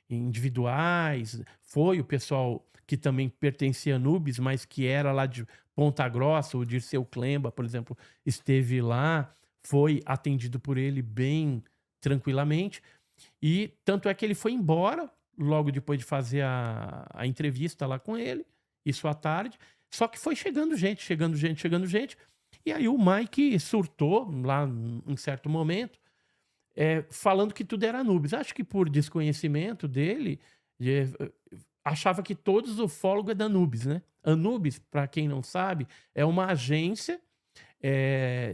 individuais, foi o pessoal que também pertencia a Nubes, mas que era lá de Ponta Grossa, o Dirceu Klemba, por exemplo, esteve lá, foi atendido por ele bem tranquilamente. E tanto é que ele foi embora logo depois de fazer a entrevista lá com ele, isso à tarde. Só que foi chegando gente, chegando gente, chegando gente. E aí o Mike surtou lá em certo momento, falando que tudo era Anubis. Acho que por desconhecimento dele, eh, achava que todos os ufólogos é da Anubis, né? Anubis, para quem não sabe, é uma agência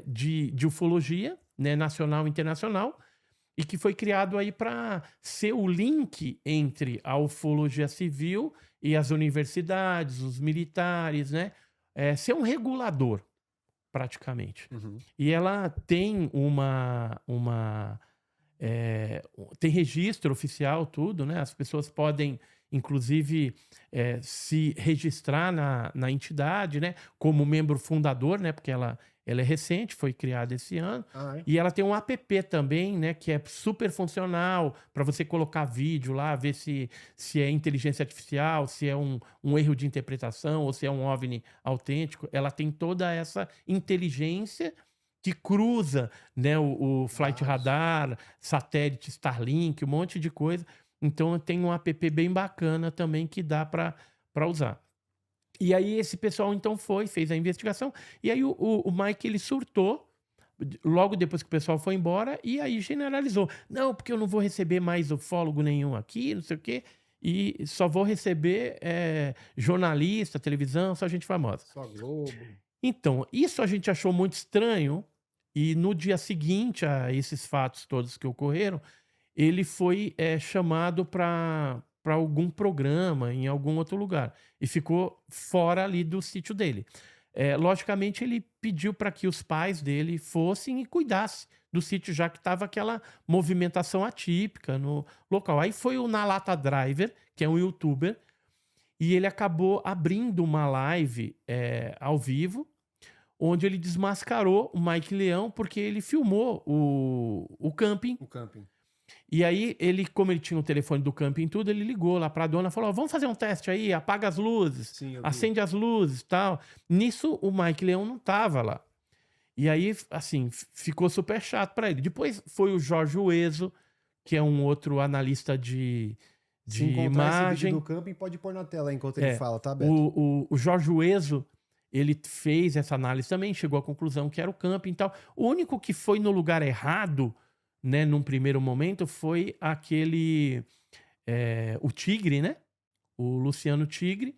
de ufologia, né, nacional e internacional, e que foi criado aí para ser o link entre a ufologia civil e as universidades, os militares, né? Ser um regulador, praticamente. Uhum. E ela tem tem registro oficial, tudo, né? As pessoas podem, inclusive, se registrar na entidade, né? Como membro fundador, né? Porque ela é recente, foi criada esse ano. Ah, é? E ela tem um app também, né? Que é super funcional para você colocar vídeo lá, ver se é inteligência artificial, se é um erro de interpretação ou se é um OVNI autêntico. Ela tem toda essa inteligência que cruza, né, o Flight Dados. Radar, satélite Starlink, um monte de coisa. Então tem um app bem bacana também que dá para usar. E aí esse pessoal então fez a investigação, e aí o Mike ele surtou, logo depois que o pessoal foi embora, e aí generalizou. Não, porque eu não vou receber mais ufólogo nenhum aqui, não sei o quê, e só vou receber jornalista, televisão, só gente famosa. Só Globo. Então, isso a gente achou muito estranho, e no dia seguinte a esses fatos todos que ocorreram, ele foi chamado para algum programa em algum outro lugar e ficou fora ali do sítio dele. Logicamente, ele pediu para que os pais dele fossem e cuidassem do sítio, já que estava aquela movimentação atípica no local. Aí foi o Nalata Driver, que é um youtuber, e ele acabou abrindo uma live ao vivo, onde ele desmascarou o Mike Leão, porque ele filmou o camping. O camping. E aí, como ele tinha o telefone do camping e tudo, ele ligou lá pra dona e falou: "Ó, vamos fazer um teste aí, apaga as luzes, Sim, eu vi. acende as luzes e tal." Nisso, o Mike Leão não tava lá. E aí, assim, ficou super chato pra ele. Depois foi o Jorge Ueso, que é um outro analista de Se encontrar esse vídeo imagem. do camping, pode pôr na tela aí enquanto ele É, fala, tá, Beto? o Jorge Ueso, ele fez essa análise também, chegou à conclusão que era o camping e tal. O único que foi no lugar errado, né, num primeiro momento, foi o Tigre, né? O Luciano Tigre,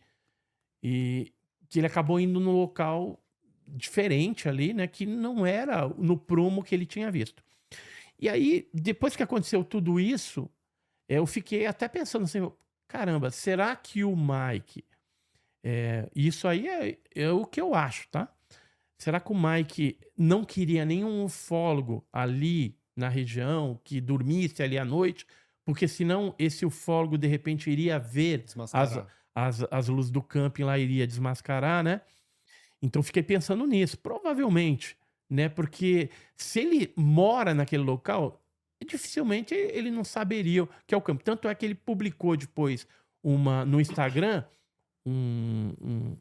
e que ele acabou indo num local diferente ali, né? Que não era no prumo que ele tinha visto. E aí, depois que aconteceu tudo isso, eu fiquei até pensando assim: caramba, será que o Mike. Isso aí é o que eu acho, tá? Será que o Mike não queria nenhum ufólogo ali na região que dormisse ali à noite? Porque senão esse ufólogo de repente iria ver Desmascarar. as luzes do camping lá, iria desmascarar, né? Então fiquei pensando nisso, provavelmente, né? Porque se ele mora naquele local, dificilmente ele não saberia o que é o camping. Tanto é que ele publicou depois no Instagram um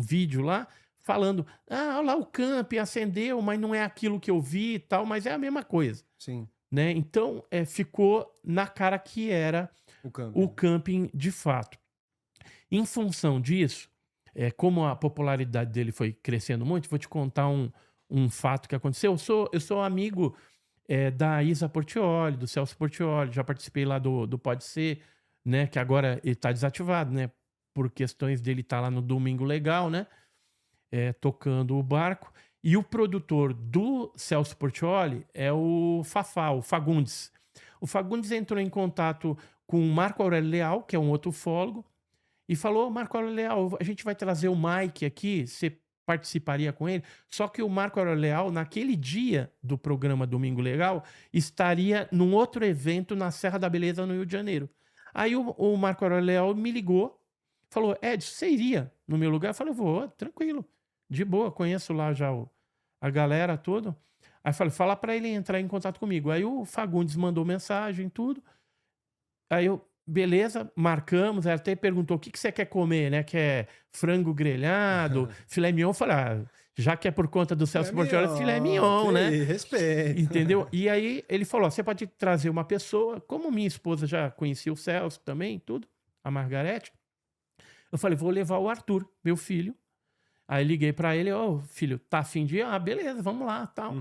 vídeo lá falando: olha lá o camping acendeu, mas não é aquilo que eu vi e tal, mas é a mesma coisa, Sim, né? Então ficou na cara que era o camping. o camping de fato. Em função disso, como a popularidade dele foi crescendo muito, vou te contar um fato que aconteceu. Eu sou amigo da Isa Portioli, do Celso Portioli, já participei lá do Pode Ser, né? Que agora ele está desativado, né? Por questões dele estar lá no Domingo Legal, né? Tocando o barco. E o produtor do Celso Portiolli é o Fafá, o Fagundes. O Fagundes entrou em contato com o Marco Aurélio Leal, que é um outro ufólogo, e falou: Marco Aurélio Leal, a gente vai trazer o Mike aqui, você participaria com ele? Só que o Marco Aurélio Leal, naquele dia do programa Domingo Legal, estaria num outro evento na Serra da Beleza, no Rio de Janeiro. Aí o Marco Aurélio Leal me ligou, falou: Edson, você iria no meu lugar? Eu falei: vou, tranquilo, de boa, conheço lá já a galera toda. Aí eu falei: fala para ele entrar em contato comigo. Aí o Fagundes mandou mensagem, tudo. Aí eu, beleza, marcamos. Ela até perguntou: o que você quer comer, né? Quer frango grelhado, filé mignon? Eu falei: já que é por conta do Celso Portiolli, filé mignon, né? Respeito. Entendeu? E aí ele falou: você pode trazer uma pessoa, como minha esposa já conhecia o Celso também, tudo, a Margarete. Eu falei: vou levar o Arthur, meu filho. Aí liguei pra ele: filho, tá afim de ir? Beleza, vamos lá, tal.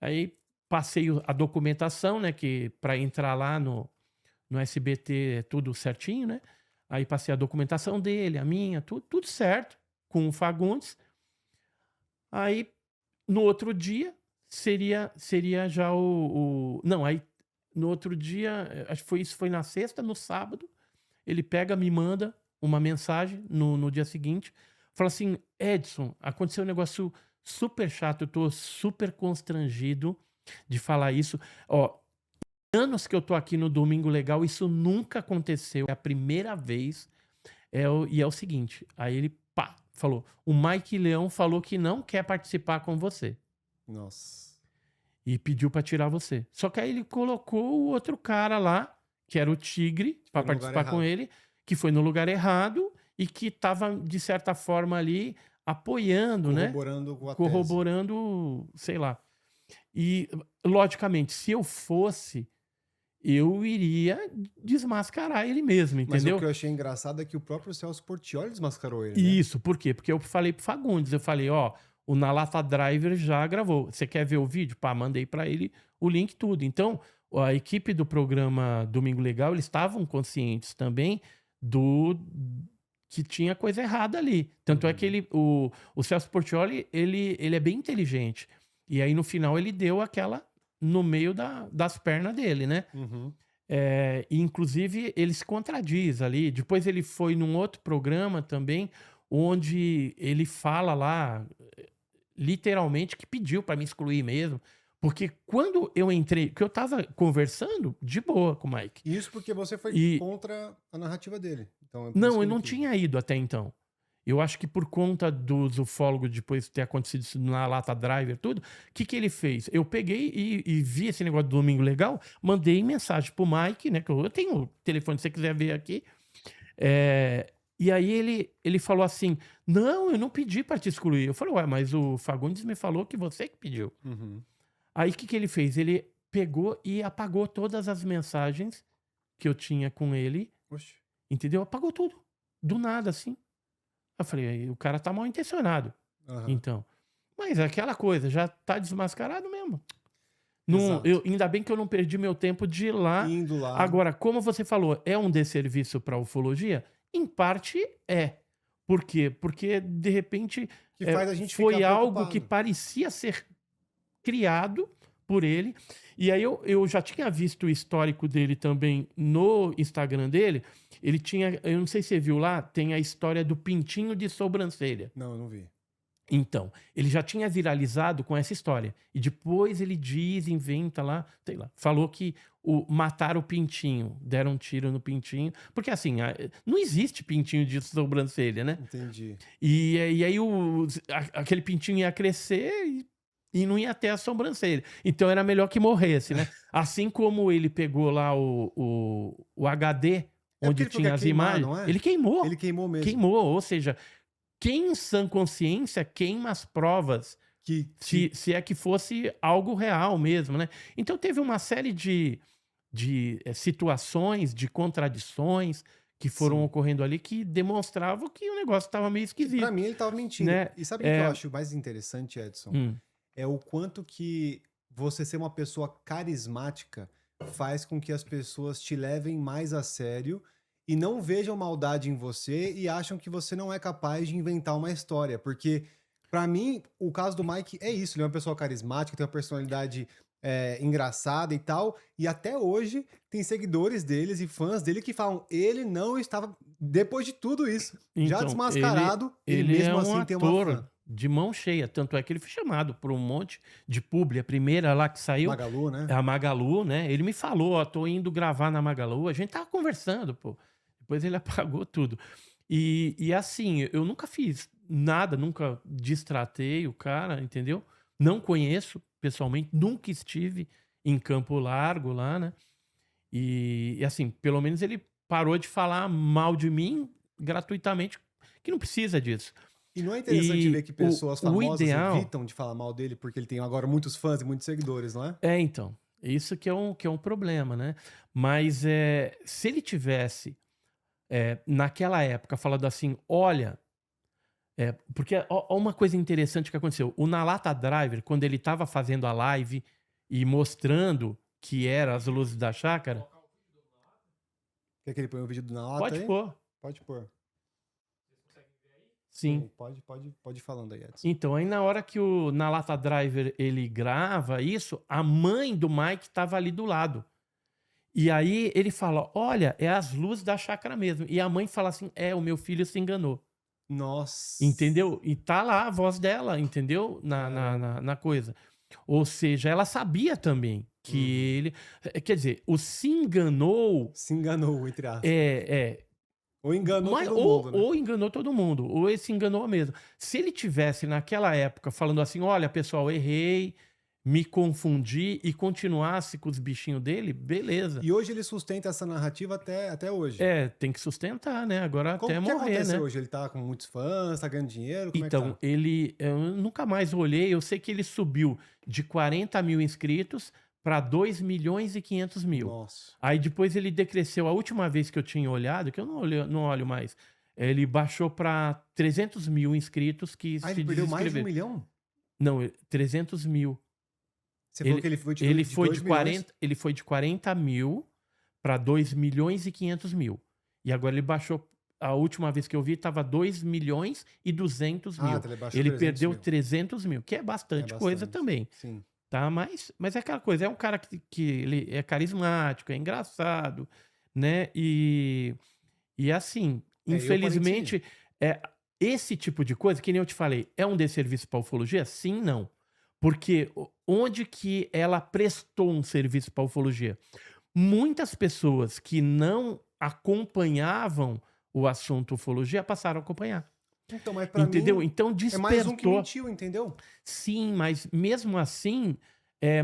Aí passei a documentação, né, que para entrar lá no SBT é tudo certinho, né? Aí passei a documentação dele, a minha, tudo certo, com o Fagundes. Aí, no outro dia, seria já Não, aí, no outro dia, acho que isso foi na sexta, no sábado, ele pega, me manda uma mensagem no dia seguinte, fala assim: Edson, aconteceu um negócio super chato, eu tô super constrangido de falar isso. Anos que eu tô aqui no Domingo Legal, isso nunca aconteceu. É a primeira vez. E é o seguinte, aí ele falou: o Mike Leão falou que não quer participar com você. Nossa. E pediu pra tirar você. Só que aí ele colocou o outro cara lá, que era o Tigre, pra participar com ele, que foi no lugar errado e que tava, de certa forma, ali apoiando, né? Corroborando, sei lá. E, logicamente, se eu fosse, eu iria desmascarar ele mesmo, entendeu? Mas o que eu achei engraçado é que o próprio Celso Portiolli desmascarou ele, né? Isso, por quê? Porque eu falei pro Fagundes, eu falei: o Nalata Driver já gravou. Você quer ver o vídeo? Mandei pra ele o link, tudo. Então, a equipe do programa Domingo Legal, eles estavam conscientes também que tinha coisa errada ali. Tanto é que o Celso Portiolli, ele é bem inteligente. E aí, no final, ele deu aquela no meio das pernas dele, né? E, inclusive, ele se contradiz ali. Depois ele foi num outro programa também, onde ele fala lá, literalmente, que pediu para me excluir mesmo. Porque quando eu entrei, que eu tava conversando de boa com o Mike. Isso porque você foi contra a narrativa dele. Então, não, eu não tinha ido até então. Eu acho que por conta dos ufólogos, depois de ter acontecido isso na Lata Driver, tudo, o que ele fez? Eu peguei e vi esse negócio do Domingo Legal, mandei mensagem pro Mike, né? Que eu tenho o telefone, se você quiser ver aqui. E aí ele falou assim: não, eu não pedi para te excluir. Eu falei: mas o Fagundes me falou que você que pediu. Aí o que ele fez? Ele pegou e apagou todas as mensagens que eu tinha com ele. Oxe. Entendeu? Apagou tudo. Do nada, assim. Eu falei: o cara tá mal intencionado. Então. Mas é aquela coisa, já tá desmascarado mesmo. Não, ainda bem que eu não perdi meu tempo de ir lá. Indo lá. Agora, como você falou, é um desserviço pra ufologia? Em parte é. Por quê? Porque, de repente, Que faz a gente foi ficar algo preocupado. que parecia ser criado por ele. E aí eu já tinha visto o histórico dele também no Instagram dele. Ele tinha, eu não sei se você viu lá, tem a história do pintinho de sobrancelha. Não, eu não vi. Então, ele já tinha viralizado com essa história. E depois ele inventa lá, sei lá, falou que mataram o pintinho, deram um tiro no pintinho. Porque assim, não existe pintinho de sobrancelha, né? Entendi. E aí aquele pintinho ia crescer e não ia ter a sobrancelha. Então era melhor que morresse, né? Assim como ele pegou lá o HD, onde tinha as imagens. Não é? Ele queimou. Ele queimou mesmo. Queimou, ou seja, quem em sã consciência queima as provas, se é que fosse algo real mesmo, né? Então teve uma série de situações, de contradições que foram ocorrendo ali que demonstravam que o negócio estava meio esquisito. Pra mim ele tava mentindo. Né? E sabe o que eu acho mais interessante, Edson? É o quanto que você ser uma pessoa carismática faz com que as pessoas te levem mais a sério e não vejam maldade em você e acham que você não é capaz de inventar uma história. Porque Pra mim, o caso do Mike é isso. Ele é uma pessoa carismática, tem uma personalidade engraçada e tal. E até hoje tem seguidores deles e fãs dele que falam: ele não estava. Depois de tudo isso, já Então, desmascarado, ele ele é mesmo um assim tem uma fã. ator de mão cheia, tanto é que ele foi chamado por um monte de publi. A primeira lá que saiu, Magalu, né? a Magalu, né? Ele me falou, ó, tô indo gravar na Magalu. A gente tava conversando, pô. Depois ele apagou tudo. E assim, eu nunca fiz nada, nunca destratei o cara, entendeu? Não conheço pessoalmente, nunca estive em Campo Largo lá, né? E assim, pelo menos ele parou de falar mal de mim gratuitamente, que não precisa disso. E não é interessante ver E que pessoas o famosas ideal evitam de falar mal dele porque ele tem agora muitos fãs e muitos seguidores, não é? então, isso que é um problema, né? Mas se ele tivesse, naquela época, falado assim: olha, porque ó, uma coisa interessante que aconteceu: o Nalata Driver, quando ele estava fazendo a live e mostrando que eram as luzes da chácara, Quer que ele ponha o vídeo do Nalata pode aí? pôr, Pode pôr. sim. Pode ir falando aí, Edson. Então, aí na hora que o Nalata Driver ele grava isso, a mãe do Mike estava ali do lado. E aí ele fala: olha, é as luzes da chácara mesmo. E a mãe fala assim: o meu filho se enganou. Nossa. Entendeu? E tá lá a voz dela, entendeu? Na coisa. Ou seja, ela sabia também que ele. Quer dizer, o se enganou Se enganou, entre aspas. é, Ou enganou mas, todo mundo, né? ou enganou todo mundo, ou ele se enganou mesmo. Se ele tivesse naquela época falando assim: olha, pessoal, errei, me confundi, e continuasse com os bichinhos dele, beleza. E hoje ele sustenta essa narrativa até hoje. Tem que sustentar, né? Agora Como até que morrer, aconteceu né? hoje? Ele tá com muitos fãs, tá ganhando dinheiro? Como é que Então, tá? eu nunca mais olhei, eu sei que ele subiu de 40 mil inscritos para 2 milhões e 500 mil. Nossa. Aí depois ele decresceu, a última vez que eu tinha olhado, que eu não olho mais, ele baixou para 300 mil inscritos que Ah, se ele perdeu mais de 1 desinscreveram. milhão? Não, 300 mil. Você falou que ele foi de Ele 2 foi milhões? de 40, ele foi de 40 mil para 2 milhões e 500 mil. E agora ele baixou, a última vez que eu vi, estava 2 milhões e 200 mil. Então ele baixou Ele 300 perdeu mil. 300 mil, que é bastante coisa também. Sim. Tá? Mas é aquela coisa, é um cara que ele é carismático, é engraçado, né? E assim, Eu infelizmente, esse tipo de coisa, que nem eu te falei, é um desserviço para a ufologia? Sim, não. Porque onde que ela prestou um serviço para a ufologia? Muitas pessoas que não acompanhavam o assunto ufologia passaram a acompanhar. Então, mas pra Entendeu? mim Então é mais um que despertou. mentiu, entendeu? Sim, mas mesmo assim,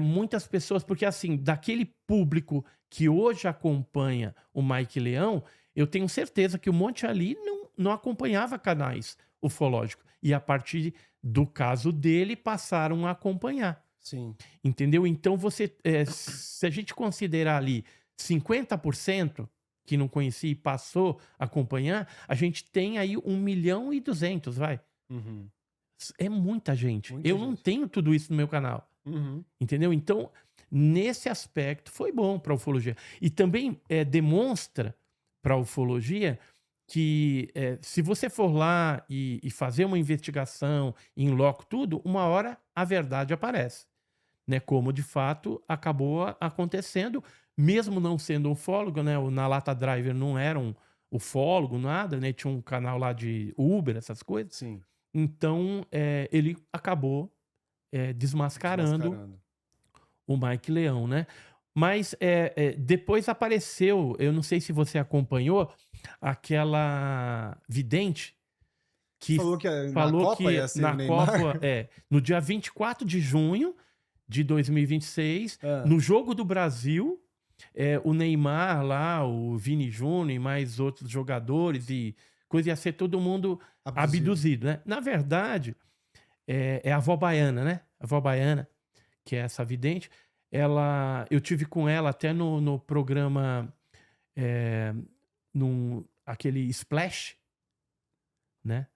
muitas pessoas, porque assim, daquele público que hoje acompanha o Mike Leão, eu tenho certeza que um monte ali não acompanhava canais ufológicos. E a partir do caso dele, passaram a acompanhar. Sim. Entendeu? Então, se a gente considerar ali 50% que não conhecia e passou a acompanhar, a gente tem aí 1 milhão e 200, vai. Uhum. É muita gente. Muita Eu não gente. tenho tudo isso no meu canal. Uhum. Entendeu? Então, nesse aspecto, foi bom para a ufologia. E também demonstra para a ufologia que se você for lá e fazer uma investigação em loco, tudo, uma hora a verdade aparece. Né? Como, de fato, acabou acontecendo, mesmo não sendo um ufólogo, né? O Nalata Driver não era um ufólogo, nada, né? Tinha um canal lá de Uber, essas coisas. Sim. Então, ele acabou desmascarando o Mike Leão, né? Mas depois apareceu, eu não sei se você acompanhou, aquela vidente que Falou que na falou Copa que ia ser o na Neymar? Copa, no dia 24 de junho de 2026, Ah. no Jogo do Brasil, o Neymar lá, o Vini Júnior e mais outros jogadores e coisa, ia ser todo mundo abduzido, né? Na verdade, é a avó Baiana, né? A avó Baiana, que é essa vidente, eu tive com ela até no programa, aquele Splash, né?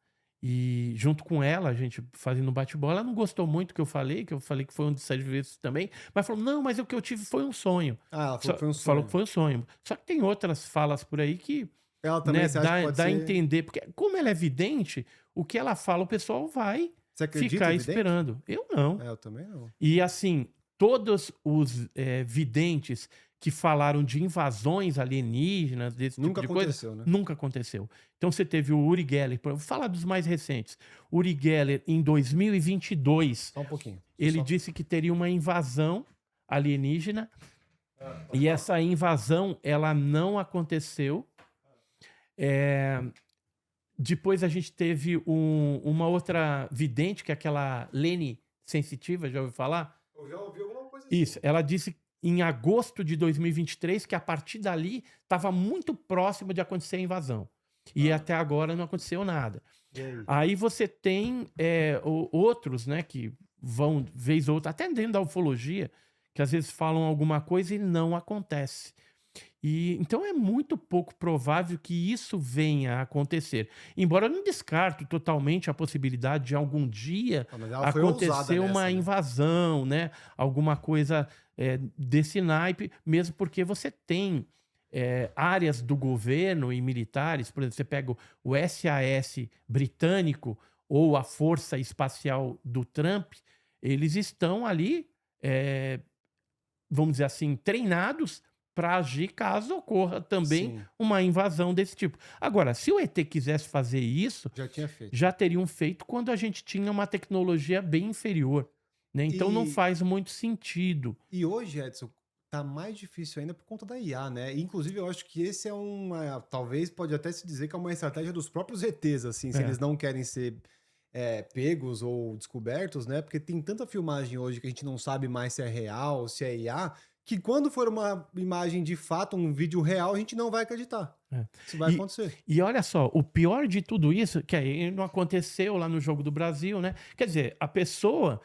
E junto com ela, a gente fazendo bate-bola, ela não gostou muito que eu falei que foi um desserviço também, mas falou: não, mas o que eu tive foi um sonho. Ah, ela falou que foi um sonho. Falou que foi um sonho. Só que tem outras falas por aí que ela também, você acha que pode dá a ser... entender, porque como ela é vidente, o que ela fala, o pessoal vai. Você acredita ficar em vidente? esperando. Eu não. Eu também não. E assim, todos os videntes que falaram de invasões alienígenas, desse Nunca tipo de coisa, aconteceu, né? nunca aconteceu. Então você teve o Uri Geller, vou falar dos mais recentes. Uri Geller, em 2022, Só um pouquinho. ele disse que teria uma invasão alienígena e essa invasão, ela não aconteceu. Depois a gente teve uma outra vidente, que é aquela Lene Sensitiva, já ouviu falar? Eu já ouvi alguma coisa assim. Isso, ela disse em agosto de 2023 que a partir dali estava muito próximo de acontecer a invasão. E até agora não aconteceu nada. E aí? Aí você tem outros, né, que vão, vez ou outra, até dentro da ufologia, que às vezes falam alguma coisa e não acontece. E então é muito pouco provável que isso venha a acontecer. Embora eu não descarto totalmente a possibilidade de algum dia Mas ela foi ousada acontecer uma nessa, né? invasão, né? Alguma coisa desse naipe, mesmo porque você tem áreas do governo e militares, por exemplo, você pega o SAS britânico ou a Força Espacial do Trump, eles estão ali, vamos dizer assim, treinados para agir caso ocorra também Sim, uma invasão desse tipo. Agora, se o ET quisesse fazer isso, já tinha feito. já teriam feito quando a gente tinha uma tecnologia bem inferior, né? Então não E- faz muito sentido. E hoje, Edson, tá mais difícil ainda por conta da IA, né? E, inclusive, eu acho que esse é talvez pode até se dizer que é uma estratégia dos próprios ETs, assim, se É. eles não querem ser pegos ou descobertos, né? Porque tem tanta filmagem hoje que a gente não sabe mais se é real, se é IA, que quando for uma imagem de fato, um vídeo real, a gente não vai acreditar. É. Isso vai E- acontecer. E olha só, o pior de tudo isso, que aí não aconteceu lá no Jogo do Brasil, né? Quer dizer, a pessoa,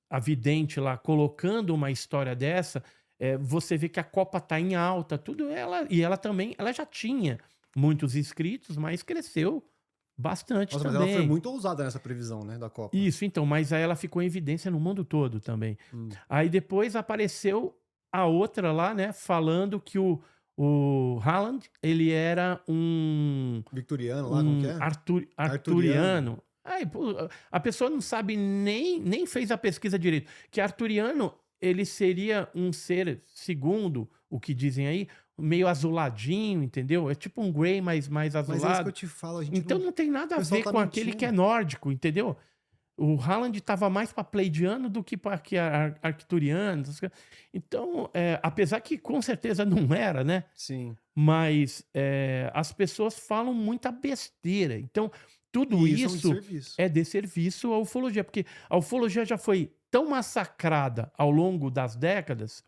a vidente lá, colocando uma história dessa, você vê que a Copa tá em alta, tudo ela também, ela já tinha muitos inscritos, mas cresceu bastante Nossa, mas também. ela foi muito ousada nessa previsão, né, da Copa. Isso, então, mas aí ela ficou em evidência no mundo todo também. Hum. Aí depois apareceu a outra lá, né, falando que o Haaland, ele era um Victoriano lá, como que é? arturiano. Aí, pô, a pessoa não sabe nem fez a pesquisa direito. Que arturiano, ele seria um ser, segundo o que dizem aí, meio azuladinho, entendeu? É tipo um Grey mais Mas é isso que azulado. eu te falo, a gente Então não tem nada a o pessoal ver tá com aquele mentindo. que é nórdico, entendeu? O Haaland estava mais para pleidiano do que para arcturiano. essas coisas. Então, apesar que com certeza não era, né? Sim. Mas as pessoas falam muita besteira. Então, tudo E isso é um isso desserviço. é desserviço à ufologia, porque a ufologia já foi tão massacrada ao longo das décadas,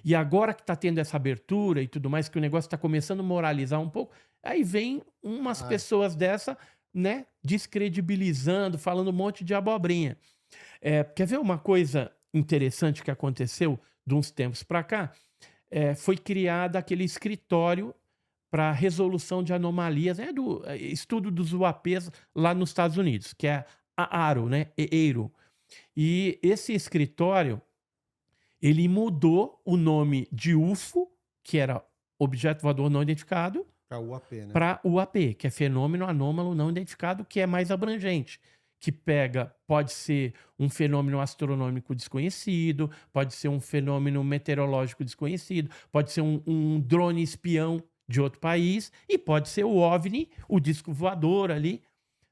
e agora que está tendo essa abertura e tudo mais, que o negócio está começando a moralizar um pouco, aí vem umas pessoas dessa, né, descredibilizando, falando um monte de abobrinha. Quer ver uma coisa interessante que aconteceu de uns tempos para cá? Foi criado aquele escritório para resolução de anomalias, do estudo dos UAPs lá nos Estados Unidos, que é a AARO, né? EIRO. E esse escritório, ele mudou o nome de UFO, que era Objeto Voador Não Identificado, Pra UAP, né? para UAP, que é Fenômeno Anômalo Não Identificado, que é mais abrangente, que pode ser um fenômeno astronômico desconhecido, pode ser um fenômeno meteorológico desconhecido, pode ser um drone espião de outro país, e pode ser o OVNI, o disco voador ali.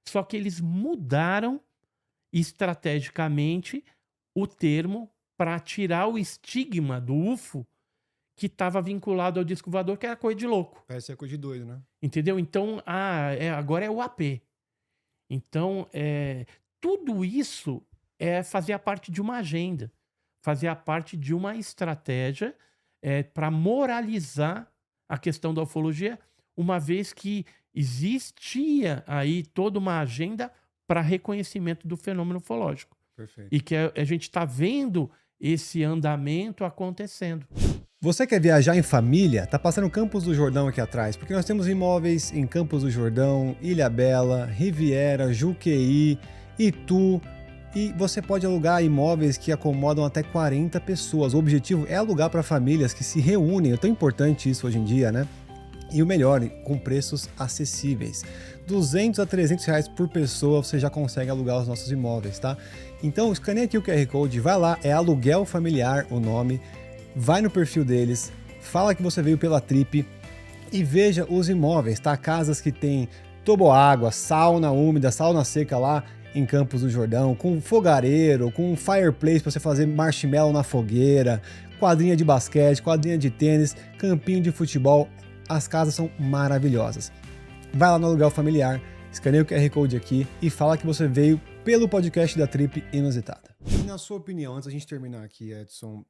Só que eles mudaram estrategicamente o termo para tirar o estigma do UFO que estava vinculado ao disco voador, que era coisa de louco. Parece coisa de doido, né? Entendeu? Então, agora é o AP. Então, tudo isso fazia parte de uma agenda, fazia parte de uma estratégia para moralizar a questão da ufologia, uma vez que existia aí toda uma agenda para reconhecimento do fenômeno ufológico. Perfeito. E que a gente está vendo esse andamento acontecendo. Você quer viajar em família? Tá passando Campos do Jordão aqui atrás, porque nós temos imóveis em Campos do Jordão, Ilhabela, Riviera, Juqueí, Itu, e você pode alugar imóveis que acomodam até 40 pessoas. O objetivo é alugar para famílias que se reúnem. É tão importante isso hoje em dia, né? E o melhor, com preços acessíveis. R$ 200 a R$ 300 por pessoa você já consegue alugar os nossos imóveis, tá? Então escaneia aqui o QR Code, vai lá, é Aluguel Familiar o nome, vai no perfil deles, fala que você veio pela Trip e veja os imóveis, tá? Casas que tem toboágua, sauna úmida, sauna seca lá em Campos do Jordão, com fogareiro, com fireplace para você fazer marshmallow na fogueira, quadrinha de basquete, quadrinha de tênis, campinho de futebol. As casas são maravilhosas. Vai lá no Aluguel Familiar, escaneia o QR Code aqui e fala que você veio pelo podcast da Trip Inusitada. E na sua opinião, antes da gente terminar aqui, Edson, o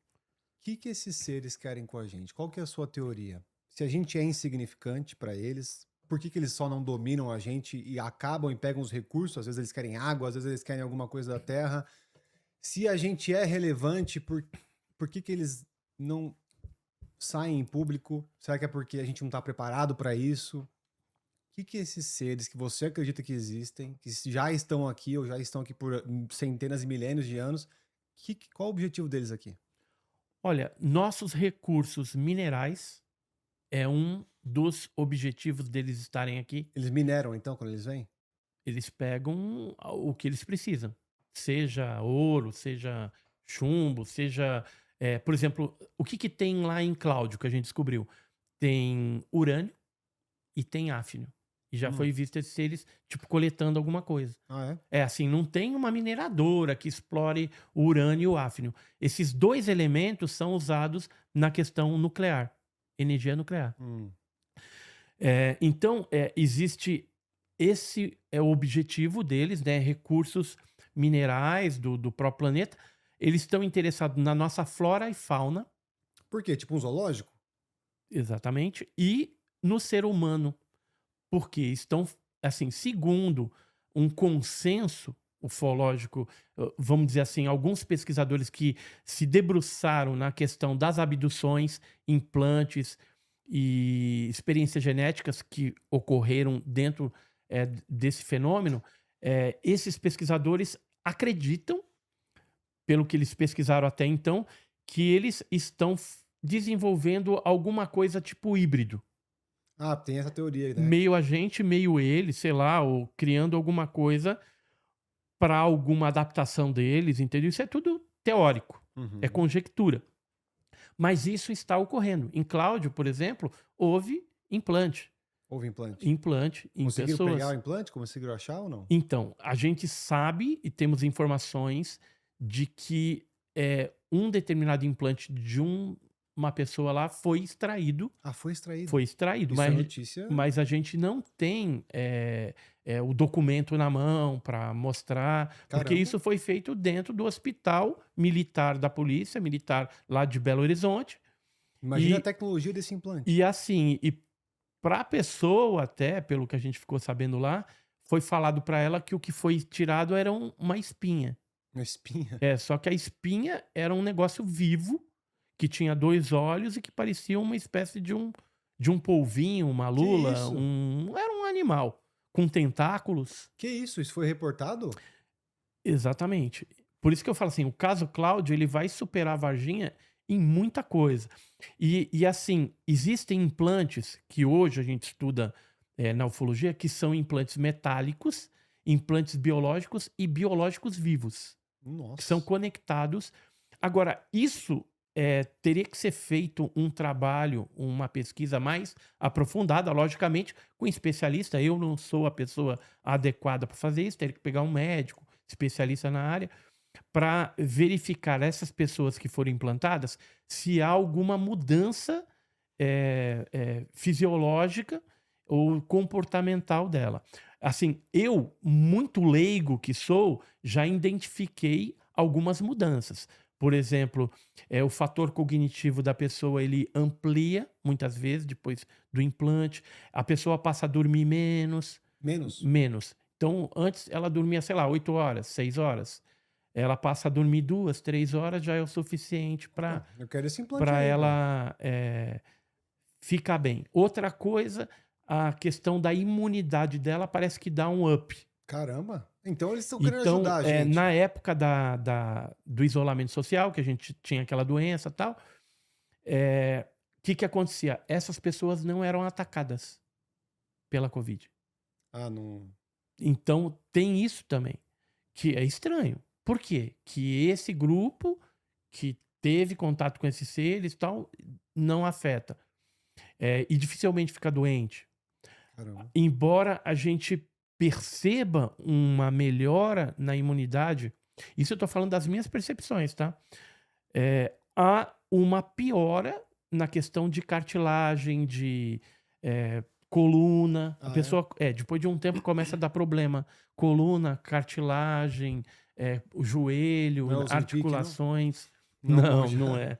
que esses seres querem com a gente? Qual que é a sua teoria? Se a gente é insignificante para eles, por que eles só não dominam a gente e acabam e pegam os recursos? Às vezes eles querem água, às vezes eles querem alguma coisa da terra. Se a gente é relevante, por que eles não saem em público? Será que é porque a gente não está preparado para isso? O que esses seres que você acredita que existem, que já estão aqui ou já estão aqui por centenas e milênios de anos, qual o objetivo deles aqui? Olha, nossos recursos minerais é um dos objetivos deles estarem aqui. Eles mineram, então, quando eles vêm? Eles pegam o que eles precisam. Seja ouro, seja chumbo, seja... por exemplo, o que tem lá em Cláudio que a gente descobriu? Tem urânio e tem áfnio. E já foi visto esses seres, tipo, coletando alguma coisa. Ah, é? É assim, não tem uma mineradora que explore o urânio e o áfnio. Esses dois elementos são usados na questão nuclear, energia nuclear. Então, existe... Esse é o objetivo deles, né? Recursos minerais do próprio planeta. Eles estão interessados na nossa flora e fauna. Por quê? Tipo um zoológico? Exatamente. E no ser humano. Porque estão, assim, segundo um consenso ufológico, vamos dizer assim, alguns pesquisadores que se debruçaram na questão das abduções, implantes e experiências genéticas que ocorreram dentro desse fenômeno, esses pesquisadores acreditam, pelo que eles pesquisaram até então, que eles estão desenvolvendo alguma coisa tipo híbrido. Ah, tem essa teoria, né? Meio a gente, meio ele, sei lá, ou criando alguma coisa para alguma adaptação deles, entendeu? Isso é tudo teórico, é conjectura. Mas isso está ocorrendo. Em Cláudio, por exemplo, houve implante. Houve implante? Implante em Conseguiram pessoas. pegar o implante? Conseguiram achar ou não? Então, a gente sabe e temos informações de que um determinado implante de uma pessoa lá foi extraído. Ah, foi extraído? Foi extraído, Isso é notícia... mas a gente não tem o documento na mão para mostrar, porque Caramba. isso foi feito dentro do hospital militar da polícia militar lá de Belo Horizonte. Imagina a tecnologia desse implante. E assim, para a pessoa até, pelo que a gente ficou sabendo lá, foi falado para ela que o que foi tirado era uma espinha. Uma espinha? Só que a espinha era um negócio vivo, que tinha 2 olhos e que parecia uma espécie de um polvinho, uma lula, isso? era um animal com tentáculos. Que isso? Isso foi reportado? Exatamente. Por isso que eu falo assim, o caso Cláudio, ele vai superar a Varginha em muita coisa. E assim, existem implantes que hoje a gente estuda na ufologia, que são implantes metálicos, implantes biológicos e biológicos vivos. Nossa. Que são conectados. Agora, isso teria que ser feito um trabalho, uma pesquisa mais aprofundada, logicamente, com especialista. Eu não sou a pessoa adequada para fazer isso, teria que pegar um médico, especialista na área, para verificar essas pessoas que foram implantadas se há alguma mudança fisiológica ou comportamental dela. Assim, eu, muito leigo que sou, já identifiquei algumas mudanças. Por exemplo, o fator cognitivo da pessoa, ele amplia, muitas vezes, depois do implante. A pessoa passa a dormir menos. Menos? Menos. Então, antes ela dormia, sei lá, 8 horas, 6 horas. Ela passa a dormir 2, 3 horas, já é o suficiente para eu quero esse implante aí, ela ficar bem. Outra coisa, a questão da imunidade dela parece que dá um up. Caramba! Então eles estão querendo ajudar a gente. Na época do isolamento social, que a gente tinha aquela doença e tal, que acontecia? Essas pessoas não eram atacadas pela Covid. Ah, não. Então, tem isso também, que é estranho. Por quê? Que esse grupo que teve contato com esses seres e tal, não afeta. E dificilmente fica doente. Caramba. Embora a gente perceba uma melhora na imunidade, isso eu estou falando das minhas percepções, tá? Há uma piora na questão de cartilagem, de coluna. A Ah, é? pessoa, depois de um tempo, começa a dar problema. Coluna, cartilagem, o Não é joelho, o Ozempic, não? articulações. Não Não, manja. não é.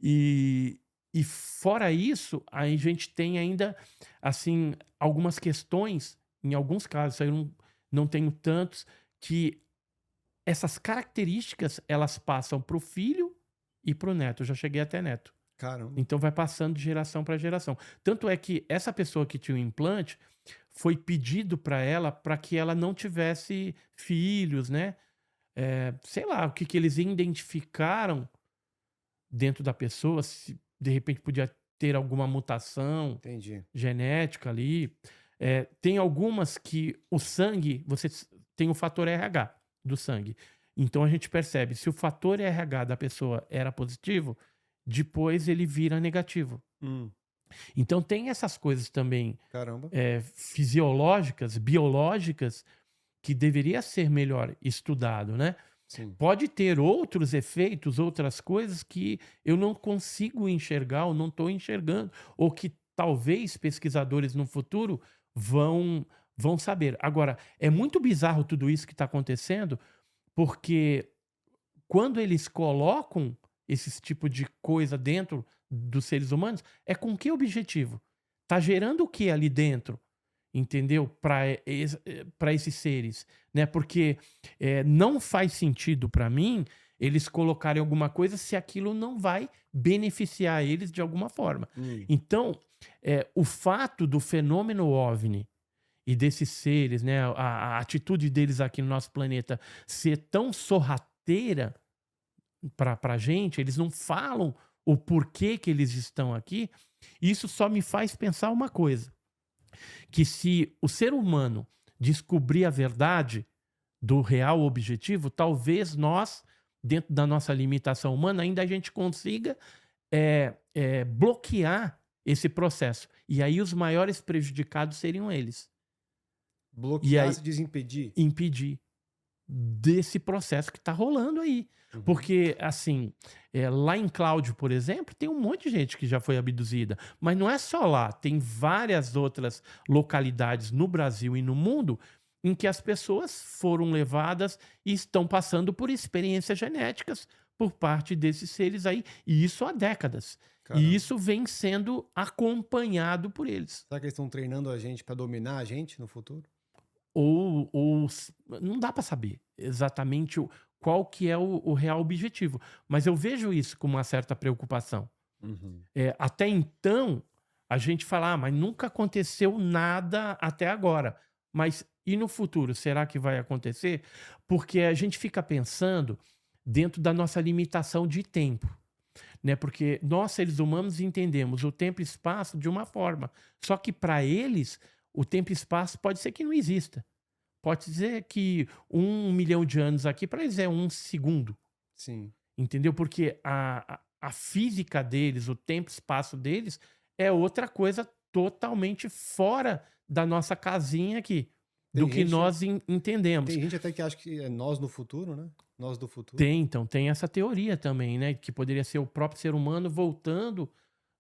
E fora isso, a gente tem ainda, assim, algumas questões, em alguns casos, aí eu não tenho tantos, que essas características, elas passam para o filho e para o neto. Eu já cheguei até neto. Caramba. Então vai passando de geração para geração. Tanto é que essa pessoa que tinha o implante, foi pedido para ela para que ela não tivesse filhos, né? Sei lá, o que eles identificaram dentro da pessoa, se de repente podia ter alguma mutação Entendi. genética ali. Tem algumas que o sangue, você tem o fator RH do sangue. Então a gente percebe, se o fator RH da pessoa era positivo, depois ele vira negativo. Então tem essas coisas também Caramba. fisiológicas, biológicas, que deveria ser melhor estudado, né? Sim. Pode ter outros efeitos, outras coisas que eu não consigo enxergar ou não estou enxergando, ou que talvez pesquisadores no futuro vão saber. Agora, é muito bizarro tudo isso que está acontecendo, porque quando eles colocam esse tipo de coisa dentro dos seres humanos, é com que objetivo? Tá gerando o que ali dentro? Entendeu? Para esses seres, né? Porque não faz sentido para mim eles colocarem alguma coisa se aquilo não vai beneficiar eles de alguma forma. Então, o fato do fenômeno OVNI e desses seres, né, a atitude deles aqui no nosso planeta ser tão sorrateira para a gente, eles não falam o porquê que eles estão aqui, isso só me faz pensar uma coisa, que se o ser humano descobrir a verdade do real objetivo, talvez nós, dentro da nossa limitação humana, ainda a gente consiga bloquear esse processo. E aí os maiores prejudicados seriam eles. E Bloquear aí, se diz impedir? impedir desse processo que está rolando aí. Porque, assim, lá em Cláudio, por exemplo, tem um monte de gente que já foi abduzida. Mas não é só lá, tem várias outras localidades no Brasil e no mundo em que as pessoas foram levadas e estão passando por experiências genéticas por parte desses seres aí. E isso há décadas. Caramba. E isso vem sendo acompanhado por eles. Será que eles estão treinando a gente para dominar a gente no futuro? Não dá para saber exatamente qual que é o real objetivo. Mas eu vejo isso com uma certa preocupação. Até então, a gente fala, mas nunca aconteceu nada até agora. Mas e no futuro, será que vai acontecer? Porque a gente fica pensando dentro da nossa limitação de tempo. Né? Porque nós, seres humanos, entendemos o tempo e espaço de uma forma. Só que para eles, o tempo e espaço pode ser que não exista. Pode dizer que 1 milhão de anos aqui, para eles é 1 segundo. Sim. Entendeu? Porque a física deles, o tempo e espaço deles, é outra coisa totalmente fora da nossa casinha aqui, do que nós entendemos. Tem gente até que acha que é nós no futuro, né? Nós do futuro. Então, tem essa teoria também, né? Que poderia ser o próprio ser humano voltando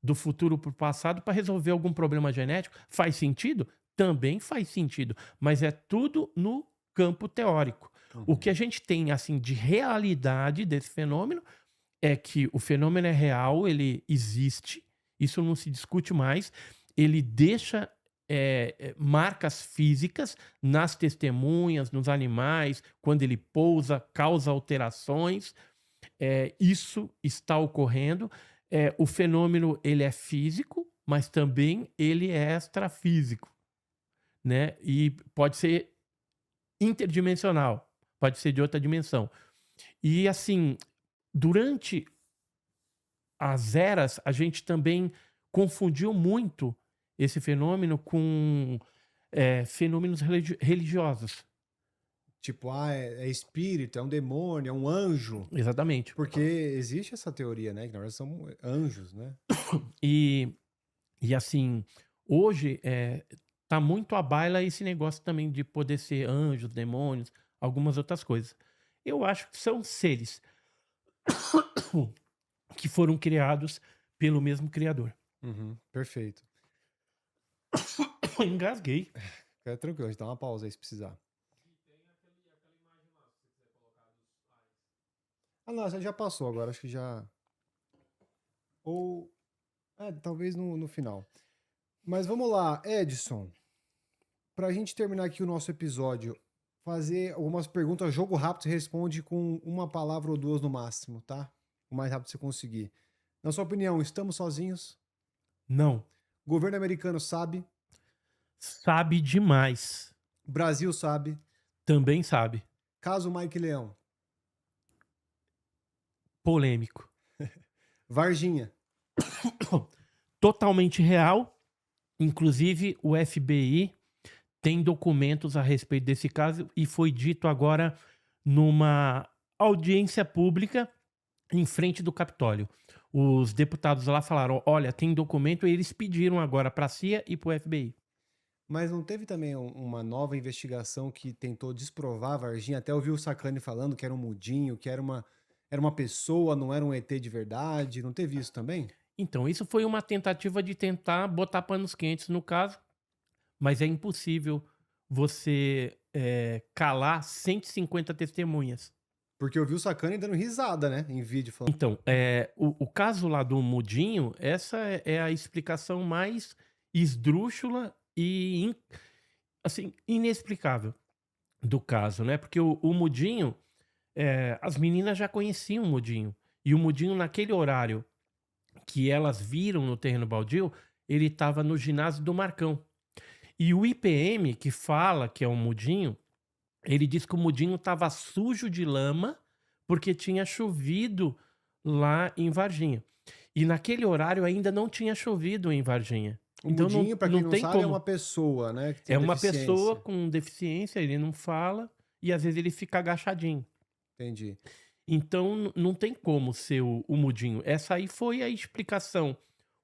do futuro para o passado para resolver algum problema genético. Faz sentido? Também faz sentido, mas é tudo no campo teórico. O que a gente tem assim de realidade desse fenômeno é que o fenômeno é real, ele existe, isso não se discute mais, ele deixa marcas físicas nas testemunhas, nos animais, quando ele pousa, causa alterações, isso está ocorrendo. O fenômeno ele é físico, mas também ele é extrafísico. Né? E pode ser interdimensional, pode ser de outra dimensão. E assim, durante as eras, a gente também confundiu muito esse fenômeno com fenômenos religiosos. Tipo, é espírito, é um demônio, é um anjo. Exatamente. Porque existe essa teoria, né? Que na verdade são anjos, né? E assim, hoje tá muito à baila esse negócio também de poder ser anjos, demônios, algumas outras coisas. Eu acho que são seres que foram criados pelo mesmo Criador. Uhum, perfeito. Engasguei. Fica tranquilo, a gente dá uma pausa aí se precisar. Ah, não, essa já passou agora, acho que já. Ou. Talvez no final. Mas vamos lá, Edson. Pra gente terminar aqui o nosso episódio, fazer algumas perguntas, jogo rápido, você responde com uma palavra ou duas no máximo, tá? O mais rápido que você conseguir. Na sua opinião, estamos sozinhos? Não. O governo americano sabe? Sabe demais. Brasil sabe? Também sabe. Caso Mike Leão? Polêmico. Varginha? Totalmente real. Inclusive, o FBI tem documentos a respeito desse caso e foi dito agora numa audiência pública em frente do Capitólio. Os deputados lá falaram: olha, tem documento, e eles pediram agora para a CIA e para o FBI. Mas não teve também uma nova investigação que tentou desprovar a Varginha? Até ouvi o Sacani falando que era um mudinho, que era uma pessoa, não era um ET de verdade. Não teve isso também? Então, isso foi uma tentativa de tentar botar panos quentes no caso, mas é impossível você calar 150 testemunhas. Porque eu vi o Sacani dando risada, né? Em vídeo falando. Então, o caso lá do mudinho, essa é a explicação mais esdrúxula e assim, inexplicável do caso, né? Porque o mudinho, as meninas já conheciam o mudinho. E o mudinho, naquele horário que elas viram no terreno baldio, ele estava no ginásio do Marcão. E o IPM, que fala que é um mudinho, ele diz que o mudinho estava sujo de lama porque tinha chovido lá em Varginha. E naquele horário ainda não tinha chovido em Varginha. O Então mudinho, pra quem não tem sabe, é como. uma pessoa, né? Que tem É uma deficiência. pessoa com deficiência, ele não fala e às vezes ele fica agachadinho. Entendi. Então não tem como ser o mudinho. Essa aí foi a explicação.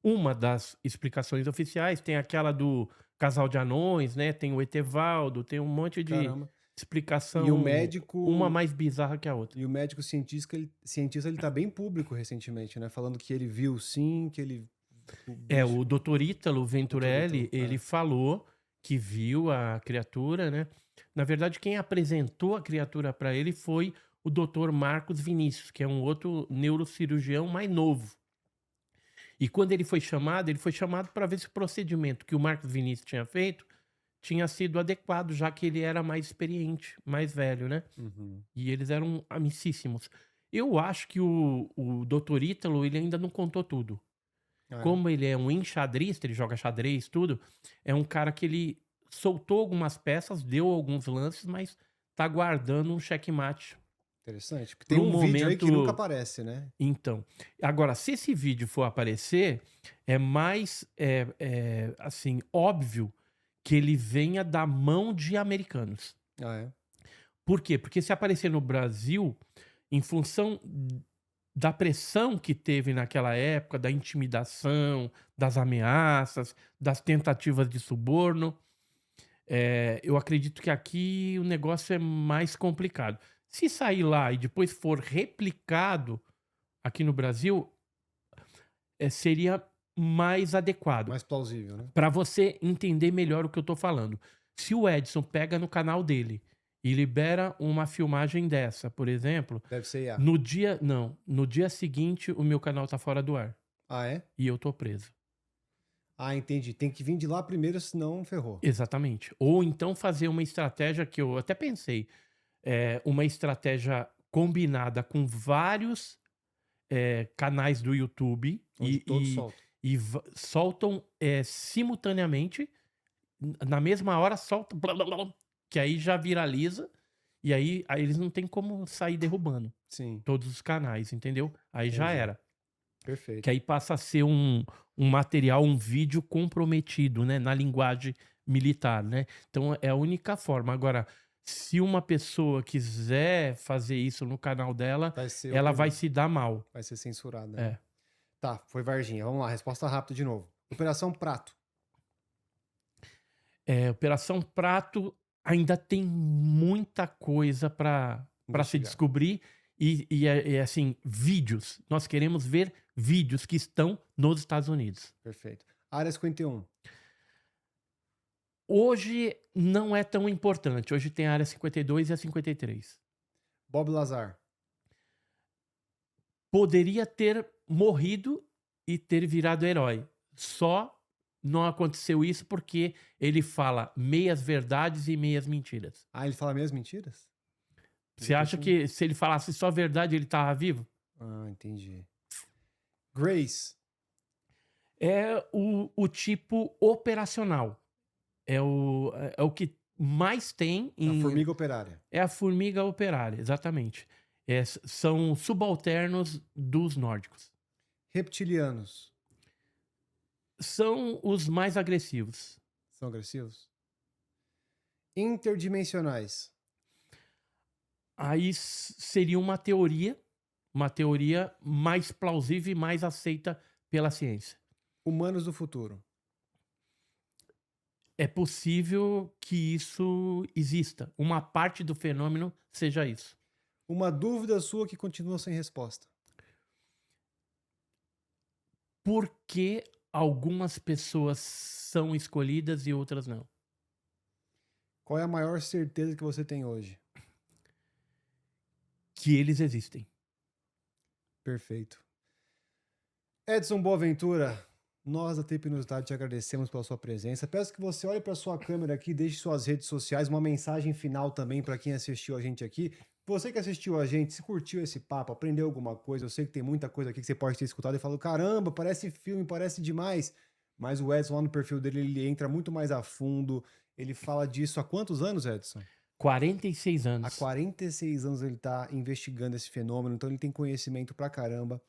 Uma das explicações oficiais. Tem aquela do casal de anões, né? Tem o Etevaldo, tem um monte de Caramba. explicação. E o médico. Uma mais bizarra que a outra. E o médico cientista, ele tá bem público recentemente, né? Falando que ele viu sim, que ele. O Dr. Ítalo Venturelli, ele falou que viu a criatura, né? Na verdade, quem apresentou a criatura para ele foi o Dr. Marcos Vinícius, que é um outro neurocirurgião mais novo. E quando ele foi chamado para ver se o procedimento que o Marcos Vinícius tinha feito tinha sido adequado, já que ele era mais experiente, mais velho, né? Uhum. E eles eram amicíssimos. Eu acho que o Dr. Ítalo, ele ainda não contou tudo. Como ele é um enxadrista, ele joga xadrez, tudo, é um cara que ele soltou algumas peças, deu alguns lances, mas tá guardando um checkmate. Interessante. Porque tem um vídeo aí que nunca aparece, né? Então, agora, se esse vídeo for aparecer, é mais, assim, óbvio que ele venha da mão de americanos. Por quê? Porque se aparecer no Brasil, em função da pressão que teve naquela época, da intimidação, das ameaças, das tentativas de suborno, eu acredito que aqui o negócio é mais complicado. Se sair lá e depois for replicado aqui no Brasil, seria mais adequado. Mais plausível, né? Para você entender melhor o que eu tô falando. Se o Edson pega no canal dele e libera uma filmagem dessa, por exemplo, deve ser IA. No dia seguinte o meu canal tá fora do ar. Ah, é? E eu tô preso. Ah, entendi. Tem que vir de lá primeiro, senão ferrou. Exatamente. Ou então fazer uma estratégia que eu até pensei, uma estratégia combinada com vários canais do YouTube e soltam simultaneamente, na mesma hora soltam, blá, blá, blá, que aí já viraliza, e aí eles não tem como sair derrubando. Sim. Todos os canais, entendeu? Aí já era. Perfeito. que aí passa a ser um material, um vídeo comprometido, né, na linguagem militar, né? Então é a única forma. Agora, se uma pessoa quiser fazer isso no canal dela, Vai ser ela vai oprimido. se dar mal. Vai ser censurada, né? É. Tá, foi Varginha. Vamos lá, resposta rápida de novo. Operação Prato. Operação Prato ainda tem muita coisa para se Investigar. descobrir assim, vídeos. Nós queremos ver vídeos que estão nos Estados Unidos. Perfeito. Área 51. Hoje não é tão importante. Hoje tem a área 52 e a 53. Bob Lazar. Poderia ter morrido e ter virado herói. Só não aconteceu isso porque ele fala meias verdades e meias mentiras. Ah, ele fala mesmo mentiras? Você acha que se ele falasse só a verdade, ele estava vivo? Ah, entendi. Grace. É o tipo operacional. É o que mais tem A formiga operária. É a formiga operária, exatamente. São subalternos dos nórdicos. Reptilianos. São os mais agressivos. São agressivos? Interdimensionais. Aí seria uma teoria mais plausível e mais aceita pela ciência. Humanos do futuro. É possível que isso exista. Uma parte do fenômeno seja isso. Uma dúvida sua que continua sem resposta. Por que algumas pessoas são escolhidas e outras não? Qual é a maior certeza que você tem hoje? Que eles existem. Perfeito. Edson Boaventura, nós da Tempo Inusitado te agradecemos pela sua presença. Peço que você olhe para sua câmera aqui, deixe suas redes sociais, uma mensagem final também para quem assistiu a gente aqui. Você que assistiu a gente, se curtiu esse papo, aprendeu alguma coisa, eu sei que tem muita coisa aqui que você pode ter escutado e falou, caramba, parece filme, parece demais. Mas o Edson lá no perfil dele, ele entra muito mais a fundo, ele fala disso há quantos anos, Edson? 46 Há anos. 46 anos ele está investigando esse fenômeno, então ele tem conhecimento pra caramba.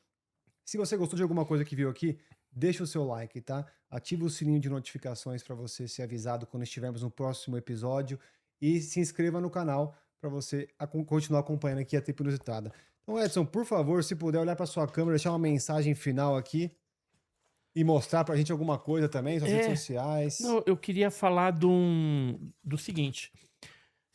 Se você gostou de alguma coisa que viu aqui, deixa o seu like, tá? Ativa o sininho de notificações para você ser avisado quando estivermos no próximo episódio e se inscreva no canal para você continuar acompanhando aqui a Tempo Inusitada. Então, Edson, por favor, se puder olhar para sua câmera, deixar uma mensagem final aqui e mostrar pra gente alguma coisa também, suas redes sociais. Não, eu queria falar do seguinte.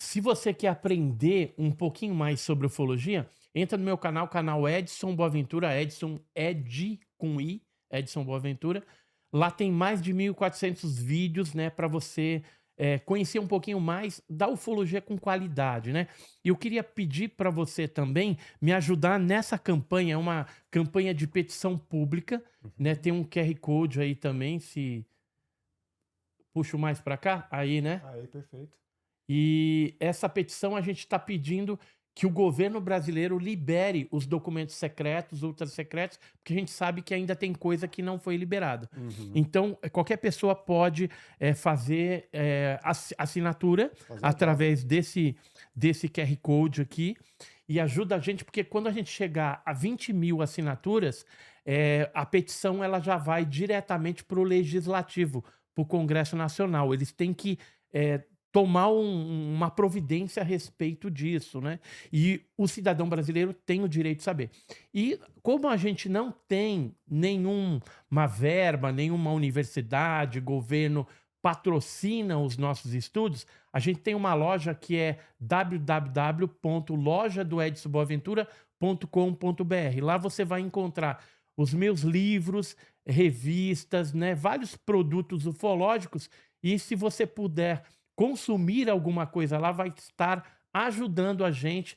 Se você quer aprender um pouquinho mais sobre ufologia, entra no meu canal Edson Boaventura, Edson Ed com I, Edson Boaventura. Lá tem mais de 1.400 vídeos, né, para você conhecer um pouquinho mais da ufologia com qualidade, né? E eu queria pedir para você também me ajudar nessa campanha, é uma campanha de petição pública, né? Tem um QR Code aí também, se puxo mais para cá, aí, né? Aí, perfeito. E essa petição a gente está pedindo que o governo brasileiro libere os documentos secretos, ultra secretos, porque a gente sabe que ainda tem coisa que não foi liberada. Então, qualquer pessoa pode fazer assinatura através desse QR Code aqui e ajuda a gente, porque quando a gente chegar a 20 mil assinaturas, a petição ela já vai diretamente para o Legislativo, para o Congresso Nacional. Eles têm que tomar uma providência a respeito disso, né? E o cidadão brasileiro tem o direito de saber. E como a gente não tem nenhuma verba, nenhuma universidade, governo patrocina os nossos estudos, a gente tem uma loja que é www.lojadoedsonboaventura.com.br. Lá você vai encontrar os meus livros, revistas, né? Vários produtos ufológicos. E se você puder consumir alguma coisa lá, vai estar ajudando a gente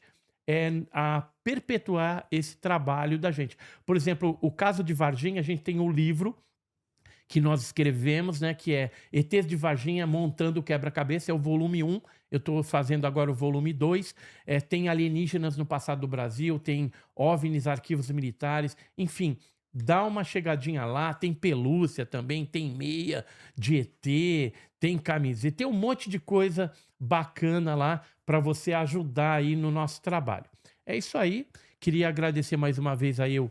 a perpetuar esse trabalho da gente. Por exemplo, o caso de Varginha, a gente tem um livro que nós escrevemos, né, que é ETs de Varginha montando o quebra-cabeça, é o volume 1, eu estou fazendo agora o volume 2, tem alienígenas no passado do Brasil, tem OVNIs, arquivos militares, enfim, dá uma chegadinha lá, tem pelúcia também, tem meia de ET, tem camiseta, tem um monte de coisa bacana lá para você ajudar aí no nosso trabalho. É isso aí, queria agradecer mais uma vez aí o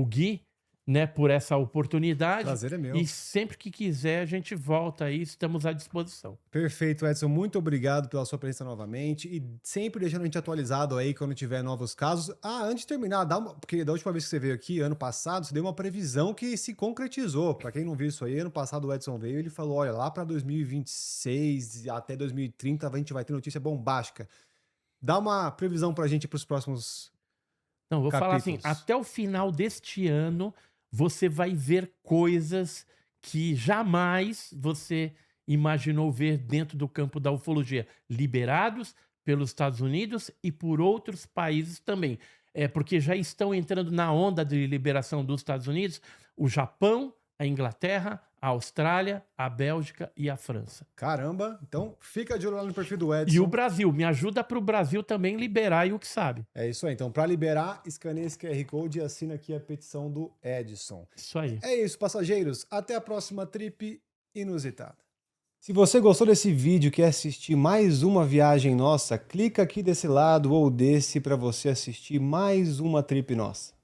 Gui, né, por essa oportunidade. Prazer é meu. E sempre que quiser, a gente volta aí, estamos à disposição. Perfeito, Edson. Muito obrigado pela sua presença novamente e sempre deixando a gente atualizado aí quando tiver novos casos. Ah, antes de terminar, porque da última vez que você veio aqui, ano passado, você deu uma previsão que se concretizou. Para quem não viu isso aí, ano passado o Edson veio e ele falou: olha, lá para 2026 até 2030 a gente vai ter notícia bombástica. Dá uma previsão para a gente para os próximos Não, vou falar assim, capítulos. até o final deste ano, você vai ver coisas que jamais você imaginou ver dentro do campo da ufologia, liberados pelos Estados Unidos e por outros países também. É porque já estão entrando na onda de liberação dos Estados Unidos, o Japão, a Inglaterra, a Austrália, a Bélgica e a França. Caramba, então fica de olho lá no perfil do E o Edson. Brasil, me ajuda para o Brasil também liberar e o que sabe. É isso aí. Então, para liberar, escaneia esse QR Code e assina aqui a petição do Edson. Isso aí. É isso, passageiros. Até a próxima trip inusitada. Se você gostou desse vídeo e quer assistir mais uma viagem nossa, clica aqui desse lado ou desse para você assistir mais uma trip nossa.